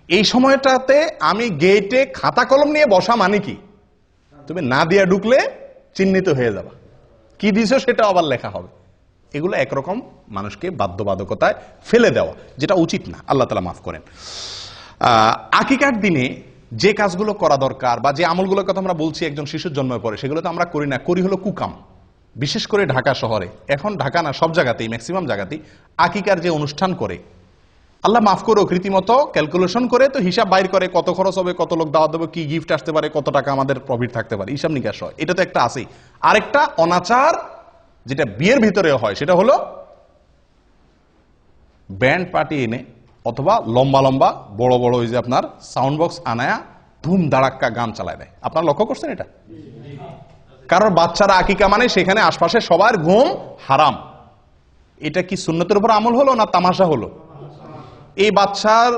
এই সময়টাতে আমি গেটে খাতা কলম নিয়ে বসা মানে কি, তুমি না দিয়া ঢুকলে চিহ্নিত হয়ে যাবা, কি দিছো সেটা আবার লেখা হবে। এগুলো একরকম মানুষকে বাধ্যবাধকতায় ফেলে দেওয়া, যেটা উচিত না। আল্লাহ তাআলা মাফ করেন। আকিকার দিনে যে কাজগুলো করা দরকার, বা যে আমলগুলোর কথা আমরা বলছি একজন শিশুর জন্মের পরে, সেগুলো তো আমরা করি না, করি হলো কুকাম। বিশেষ করে ঢাকা শহরে, এখন ঢাকা না সব জায়গাতেই, ম্যাক্সিমাম জায়গাতেই আকিকার যে অনুষ্ঠান করে, আল্লাহ মাফ করুক, রীতিমতো ক্যালকুলেশন করে তো হিসাব বাইর করে, কত খরচ হবে, কত লোক দাওয়াত দেবে, কি গিফট আসতে পারে, কত টাকা আমাদের প্রফিট থাকতে পারে, হিসাব নিকাশ হয়। এটা তো একটা আছেই। আরেকটা অনাচার যেটা বিয়ের ভিতরে হয়, সেটা হলো ব্যান্ড পার্টি এনে, অথবা লম্বা লম্বা বড় বড় ওই যে আপনার সাউন্ড বক্স আনায়া ধুম ধাড়াক্কা গান চালায় দেয়। আপনারা লক্ষ্য করছেন এটা? কারণ বাচ্চারা আকিকা মানে সেখানে আশপাশে সবার ঘুম হারাম। এটা কি সুন্নতের উপর আমল হলো না তামাশা হলো? এই বাচ্চার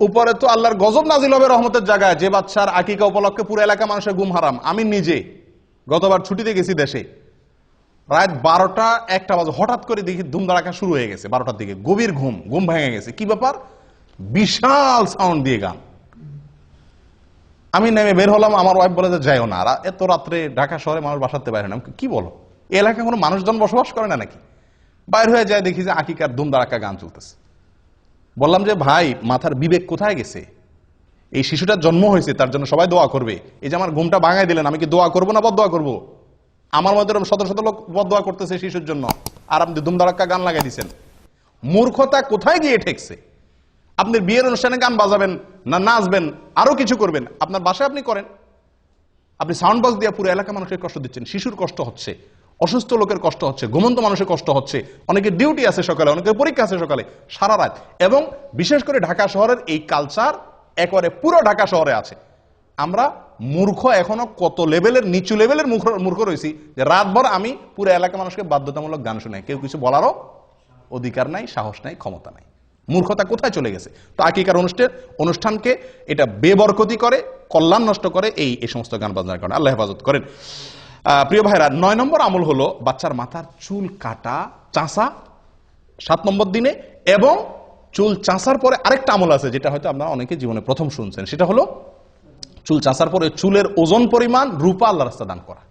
উপরে তো আল্লাহর গজব নাজিল হবে রহমতের জায়গায়, যে বাচ্চার আকিকা উপলক্ষে পুরো এলাকা মানুষের ঘুম হারাম। আমি নিজে গতবার ছুটিতে গেছি দেশে, রাত 12টা-1টা বাজে হঠাৎ করে দেখি ধুমধাড়াকা শুরু হয়ে গেছে 12টার দিকে, গভীর ঘুম ভেঙে গেছে। কি ব্যাপার? বিশাল সাউন্ড দিয়ে গান। আমি নেমে বের হলাম, আমার ওয়াইফ বলে যে যাইও না, এত রাত্রে ঢাকা শহরে মানুষ বাসাতে বাইরে না। কি বলো, এই এলাকায় কোনো মানুষজন বসবাস করে না নাকি? বাইর হয়ে যায়, দেখি যে আকিকার ধুমধাড়াকা গান চলতেছে। বললাম যে ভাই, মাথার বিবেক কোথায় গেছে? এই শিশুটার জন্ম হয়েছে, তার জন্য সবাই দোয়া করবে। এই যে আমার ঘুমটা ভাঙাই দিলেন, আমি কি দোয়া করবো না বদদোয়া করবো? আমার মধ্যে শত শত লোক বদদোয়া করতেছে শিশুর জন্য, আর আপনি ধুমধাড়াক্কা গান লাগাই দিচ্ছেন। মূর্খতা কোথায় গিয়ে ঠেকছে? আপনি বিয়ের অনুষ্ঠানে গান বাজাবেন না, নাচবেন, আরো কিছু করবেন, আপনার বাসায় আপনি করেন। আপনি সাউন্ড বক্স দিয়ে পুরো এলাকা মানুষের কষ্ট দিচ্ছেন। শিশুর কষ্ট হচ্ছে, অসুস্থ লোকের কষ্ট হচ্ছে, ঘুমন্ত মানুষের কষ্ট হচ্ছে, অনেকের ডিউটি আছে সকালে, অনেকের পরীক্ষা আছে সকালে, সারা রাত। এবং বিশেষ করে ঢাকা শহরের এই কালচার একেবারে পুরো ঢাকা শহরে আছে। আমরা মূর্খ, এখনো কত লেভেলের নিচু লেভেলের মূর্খ রয়েছি যে রাতভর আমি পুরো এলাকা মানুষকে বাধ্যতামূলক গান শুনাই, কেউ কিছু বলারও অধিকার নাই, সাহস নাই, ক্ষমতা নাই। মূর্খতা কোথায় চলে গেছে? তো আকিকার অনুষ্ঠানকে এটা বেবরকতি করে, কল্যাণ নষ্ট করে এই সমস্ত গান বাজনার কারণে। আল্লাহ হেফাজত করেন। প্রিয় ভাইরা, 9 নম্বর আমল হলো বাচ্চার মাথার চুল কাটা, চাঁচা 7 নম্বর দিনে। এবং চুল চাঁচার পরে আরেকটা আমল আছে, যেটা হয়তো আপনারা অনেকে জীবনে প্রথম শুনছেন। সেটা হলো চুল চাঁচার পরে চুলের ওজন পরিমাণ রূপা আল্লাহর রাস্তায় দান করা।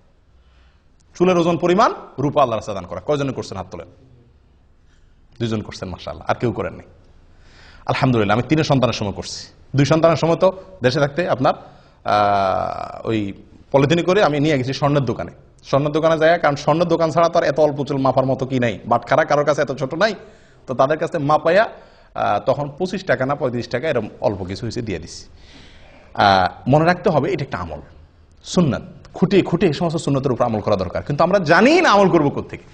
চুলের ওজন পরিমাণ রূপা আল্লাহর রাস্তায় দান করা। কয়জনে করছেন হাত তোলেন? 2 জন করছেন, মাশাআল্লাহ। আর কেউ করেননি? আলহামদুলিল্লাহ। আমি 3 সন্তানের সময় করছি। 2 সন্তানের সময় তো দেশে থাকতে আপনার ওই পলিথিনে করে আমি নিয়ে গেছি স্বর্ণের দোকানে যায়, কারণ স্বর্ণের দোকান ছাড়া তো আর এত অল্প চুল মাপার মতো কি নাই, বাটখারা কারোর কাছে এত ছোট নাই। তো তাদের কাছে মাপাইয়া তখন 25 টাকা না 35 টাকা এরকম অল্প কিছু হয়েছে দিয়ে দিছি। মনে রাখতে হবে এটা একটা আমল, সুন্নাত। খুঁটে এই সমস্ত সুন্নতের উপর আমল করা দরকার, কিন্তু আমরা জানি না আমল করবো কোত্থেকে।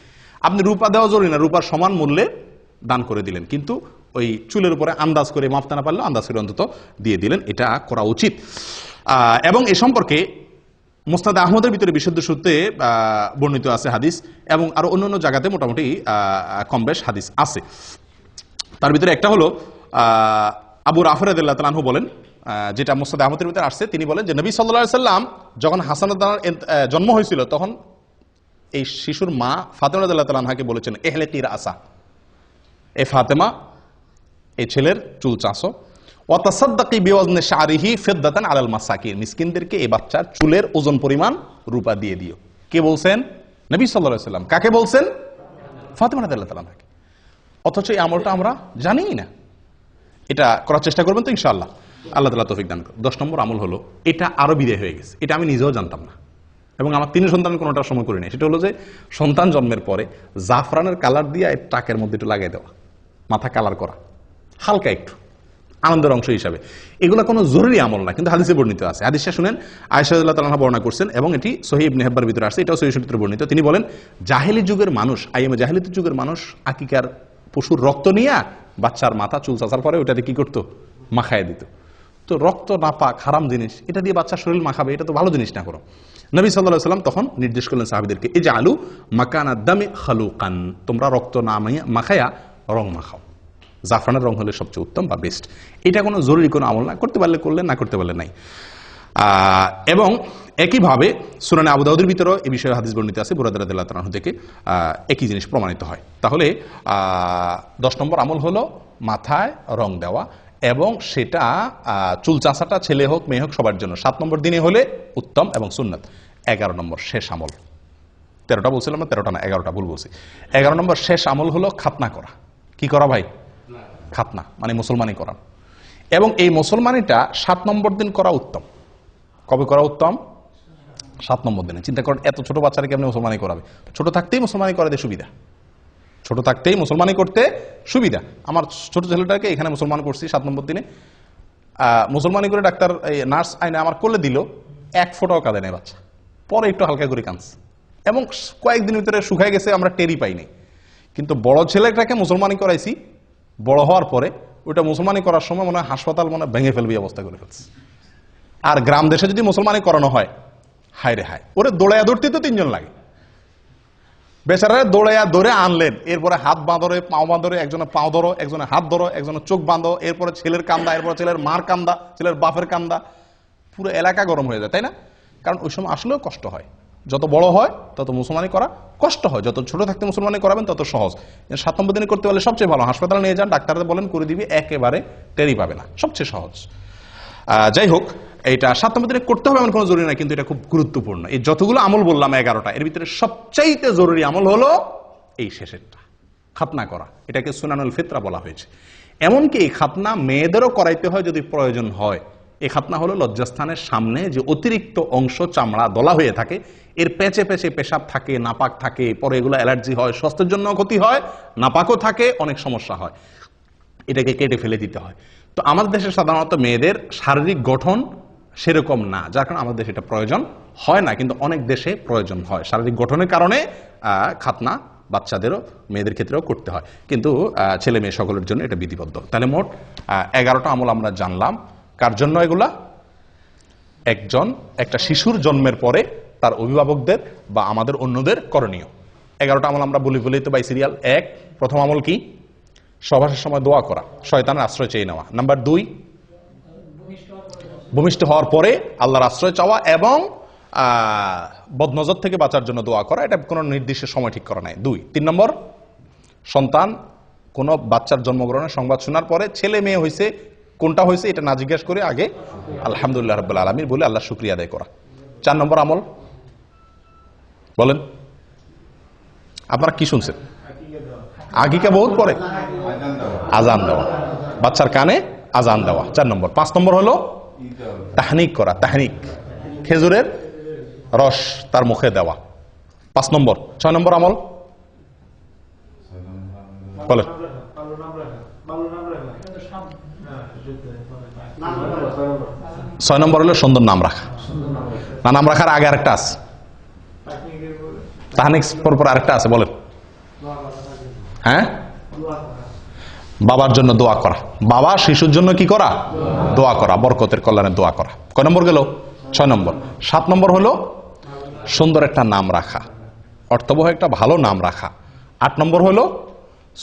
আপনি রূপা দেওয়া জরুরি না, রূপার সমান মূল্যে দান করে দিলেন, কিন্তু ওই চুলের উপরে আন্দাজ করে মাপতে না পারলেও আন্দাজ করে অন্তত দিয়ে দিলেন, এটা করা উচিত। এবং এ সম্পর্কে মুসনাদ আহমদের ভিতরে বিশুদ্ধ সূত্রে বর্ণিত আছে হাদিস, এবং আরো অন্যান্য জায়গাতে মোটামুটি কম বেশ হাদিস আছে। তার ভিতরে একটা হলো আবু রাফি রাদিয়াল্লাহু তাআলা আনহু বলেন, যেটা মুসনাদ আহমদের ভিতরে আসছে, তিনি বলেন যে নবী সাল্লাল্লাহু আলাইহি সাল্লাম যখন হাসান জন্ম হয়েছিল, তখন এই শিশুর মা ফাতেমা রাদিয়াল্লাহু তাআলা আনহাকে বলেছেন, ইহলিকি রাসা, এ ফাতেমা এই ছেলের চুল চাঁচো, ওয়া তাসাদ্দাকি বিওয়াজনি শারিহি ফিদ্দাতান আলাল মাসাকিন, মিসকিনদেরকে এই বাচ্চার চুলের ওজন পরিমাণ রূপা দিয়ে দিও। কে বলছেন? নবী সাল্লাল্লাহু আলাইহি সাল্লাম। কাকে বলছেন? ফাতেমা রাদিয়াল্লাহু তাআলা আনহাকে। অথচ এই আমলটা আমরা জানিই না। এটা করার চেষ্টা করবেন তো ইনশাআল্লাহ, আল্লাহ তাআলা তৌফিক দান করুন। 10 নম্বর আমল হলো, এটা আরো বিদায় হয়ে গেছে, এটা আমি নিজেও জানতাম না, এবং আমার 3 সন্তান কোনোটার সময় করি নাই। সেটা হলো যে সন্তান জন্মের পরে জাফরানের কালার দিয়ে টাকের মধ্যে একটু লাগাই দেওয়া, মাথা কালার করা, হালকা একটু আনন্দের অংশ হিসাবে। এগুলো কোনো জরুরি আমল না, কিন্তু হাদিসে বর্ণিত আছে। হাদিসটা শুনেন, আয়েশা রাদিয়াল্লাহু তাআলা আনহা বর্ণনা করছেন, এবং এটি সহিহ ইবনে হিব্বানের ভিতরে আছে, এটাও সহিহ সূত্রে বর্ণিত। তিনি বলেন, জাহেলি যুগের মানুষ, জাহেলিয়াতের যুগের মানুষ আকিকার পশুর রক্ত নিয়ে বাচ্চার মাথা চুল চাচার পরে ওটাতে কি করতো? মাখায় দিত। তো রক্ত নাপাক, হারাম জিনিস, এটা দিয়ে বাচ্চার শরীর মাখাবে, এটা তো ভালো জিনিস না করো। নবী সাল্লাল্লাহু আলাইহি ওয়াসাল্লাম তখন নির্দেশ করলেন সাহাবীদেরকে, ইজআলু মাকানাদ দামি খালুকান, তোমরা রক্ত না মাখায়া রং মাখাও। জাফরানের রং হলে সবচেয়ে উত্তম বা বেস্ট। এটা কোনো জরুরি কোনো আমল না, করতে পারলে করলেন, না করতে পারলে নাই। এবং একইভাবে সুনানে আবু দাউদের ভিতরেও এই বিষয়ে হাদিস বর্ণিত আছে, বুরায়দা রাদিয়াল্লাহু তাআলা আনহু থেকে একই জিনিস প্রমাণিত হয়। তাহলে 10 নম্বর আমল হলো মাথায় রং দেওয়া, এবং সেটা চুল চাঁচাটা ছেলে হোক মেয়ে হোক সবার জন্য 7 নম্বর দিনে হলে উত্তম এবং সুন্নাত। 11 নম্বর শেষ আমল, 13টা বলছিলাম না, 13টা না 11টা ভুল বলছি। 11 নম্বর শেষ আমল হলো খাতনা করা। কি করা ভাই? খাতনা মানে মুসলমানি করা। এবং এই মুসলমানিটা 7 নম্বর দিন করা উত্তম। কবে করা উত্তম? 7 নম্বর দিনে। চিন্তা করেন, এত ছোট বাচ্চারা কেমনি মুসলমানি করাবে? ছোট থাকতেই মুসলমানি করাতে সুবিধা, ছোট থাকতেই মুসলমানি করতে সুবিধা। আমার ছোট ছেলেটাকে এখানে মুসলমান করছি 7 নম্বর দিনে। মুসলমানি করে ডাক্তার নার্স আইনে আমার কোলে দিল, 1 ফোঁটাও কাঁদে নেই বাচ্চা। পরে একটু হালকা করে কাঁদছে, এবং কয়েকদিন ভিতরে শুকায় গেছে, আমরা টেরই পাইনি। কিন্তু বড় ছেলেটাকে মুসলমানি করাইছি, বড় হওয়ার পরে ওইটা মুসলমানি করার সময় মনে হয় হাসপাতাল মনে ভেঙে ফেলবি অবস্থা করে ফেলছে। আর গ্রাম দেশে যদি মুসলমানি করানো হয়, হায় রে হায়, ওরে দৌড়ায় ধরতে তো 3 জন লাগে। বেচারারে দৌড়াইয়া ধরে আনলেন, এরপরে হাত বাঁধরে, পাও বাঁধরে, একজনের পাও ধরো, একজনের হাত ধরো, একজনের চোখ বাঁধো, এরপরে ছেলের কান্দা, এরপরে ছেলের মার কান্দা, ছেলের বাপের কান্দা, পুরো এলাকা গরম হয়ে যায়, তাই না? কারণ ওই সময় আসলেও কষ্ট হয়। যত বড় হয় তত মুসলমানি করা কষ্ট হয়, যত ছোট থাকতে মুসলমানি করাবেন তত সহজ। 7 নম্বর দিনে করতে পারলে সবচেয়ে ভালো। হাসপাতালে নিয়ে যান, ডাক্তারদের বলেন করে দিবি, একেবারে টেরি পাবে না, সবচেয়ে সহজ। যাই হোক, এটা 7 নম্বর দিনে করতে হবে এমন কোনো জরুরি না, কিন্তু এটা খুব গুরুত্বপূর্ণ। এই যতগুলো আমল বললাম 11টা, এর ভিতরে সবচাইতে জরুরি আমল হলো এই শেষেরটা, খাতনা করা। এটাকে সুনানুল ফিতরা বলা হয়েছে। এমনকি এই খাতনা মেয়েদেরও করাইতে হয় যদি প্রয়োজন হয়। এই খাতনা হলো লজ্জাস্থানের সামনে যে অতিরিক্ত অংশ চামড়া দলা হয়ে থাকে, এর পেঁচে পেঁচে পেশাব থাকে, নাপাক থাকে, পরে এগুলো অ্যালার্জি হয়, স্বাস্থ্যের জন্য ক্ষতি হয়, নাপাকও থাকে, অনেক সমস্যা হয়, এটাকে কেটে ফেলে দিতে হয়। তো আমাদের দেশে সাধারণত মেয়েদের শারীরিক গঠন সেরকম না, যার কারণে আমাদের দেশে এটা প্রয়োজন হয় না, কিন্তু অনেক দেশে প্রয়োজন হয়। শারীরিক গঠনের কারণে খাতনা বাচ্চাদেরও, মেয়েদের ক্ষেত্রেও করতে হয়, কিন্তু ছেলে মেয়ে সকলের জন্য এটা বিধিবদ্ধ। তাহলে মোট 11টা আমল আমরা জানলাম। কার জন্য এগুলা? একটা শিশুর জন্মের পরে তার অভিভাবকদের বা আমাদের অন্যদের করণীয় 11টা আমল আমরা বলেই তো বাই সিরিয়াল। 1, প্রথম আমল কি? সহবাসের সময় দোয়া করা, শয়তানের আশ্রয় চেয়ে নেওয়া। নাম্বার 2, ভূমিষ্ঠ হওয়ার পরে আল্লাহর আশ্রয় চাওয়া এবং বদনজর থেকে বাঁচার জন্য দোয়া করা। এটা কোনো নির্দিষ্ট সময় ঠিক করা নাই। 2, 3 নম্বর, সন্তান কোনো বাচ্চার জন্মগ্রহণের সংবাদ শোনার পরে ছেলে মেয়ে হয়েছে, কোনটা হয়েছে এটা না জিজ্ঞেস করে আগে আলহামদুলিল্লাহ রাব্বুল আলামিন বলে আল্লাহ শুকরিয়া আদায় করা। 4 নম্বর আমল বলেন, আপনারা কি শুনছেন? আকিকা বহুত পরে আজান দেওয়া, বাচ্চার কানে আজান দেওয়া 4 নম্বর। 5 নম্বর হলো তাহনিক করা, তাহনিক, খেজুরের রস তার মুখে দেওয়া 5 নম্বর। 6 নম্বর আমল বলেন। 6 নম্বর হলো সুন্দর নাম রাখা। না, নাম রাখার আগে আরেকটা আছে, তাহনিক পর আরেকটা আছে, বলেন। হ্যাঁ, বাবার জন্য দোয়া করা, বাবা শিশুর জন্য কি করা? দোয়া করা, বরকতের কল্যাণে দোয়া করা। কয় নম্বর গেল? 6 নম্বর। 7 নম্বর হলো সুন্দর একটা নাম রাখা, অর্থবহ একটা ভালো নাম রাখা। 8 নম্বর হলো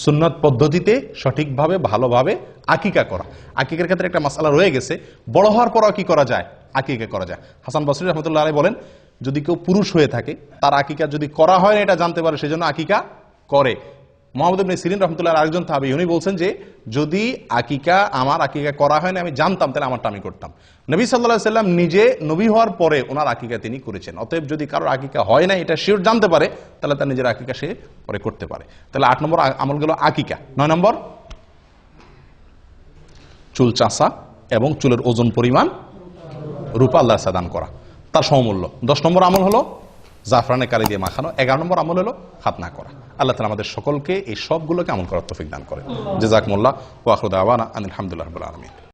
সুন্নত পদ্ধতিতে সঠিকভাবে ভালোভাবে আকিকা করা। আকিকার ক্ষেত্রে একটা মাসআলা রয়ে গেছে, বড় হওয়ার পরও কি করা যায়? আকিকা করা যায়। হাসান বসরি রহমতুল্লাহ আলাইহি বলেন, যদি কেউ পুরুষ হয়ে থাকে তার আকিকা যদি করা হয় না এটা জানতে পারে, সেজন্য আকিকা করে। মুহাম্মদ ইবনে সিরিন রহমতুল্লাহ আরেকজন তাহাবী, উনি বলছেন যে যদি আমার আকিকা করা হয় না আমি জানতাম, তাহলে আমারটা আমি করতাম। নবী সাল্লাল্লাহু আলাইহি সাল্লাম নিজে নবী হওয়ার পরে ওনার আকিকা তিনি করেছেন। অতএব যদি কারোর আকিকা হয় না এটা শিওর জানতে পারে, তাহলে তার নিজের আকিকা সে পরে করতে পারে। তাহলে 8 নম্বর আমল গেল আকিকা। 9 নম্বর চুল চাষা এবং চুলের ওজন পরিমাণ রূপা আল্লাহ সাদান করা, তার সমমূল্য। 10 নম্বর আমল হলো জাফরানে কালি দিয়ে মাখানো। 11 নম্বর আমল হলো খাতনা করা। আল্লাহ তাআলা আমাদের সকলকে এই সবগুলোকে আমল করার তৌফিক দান করেন। জাযাকুমুল্লাহ ওয়া আখিরু দাওয়ানা আনিল হামদুলিল্লাহি রাব্বিল আলামিন।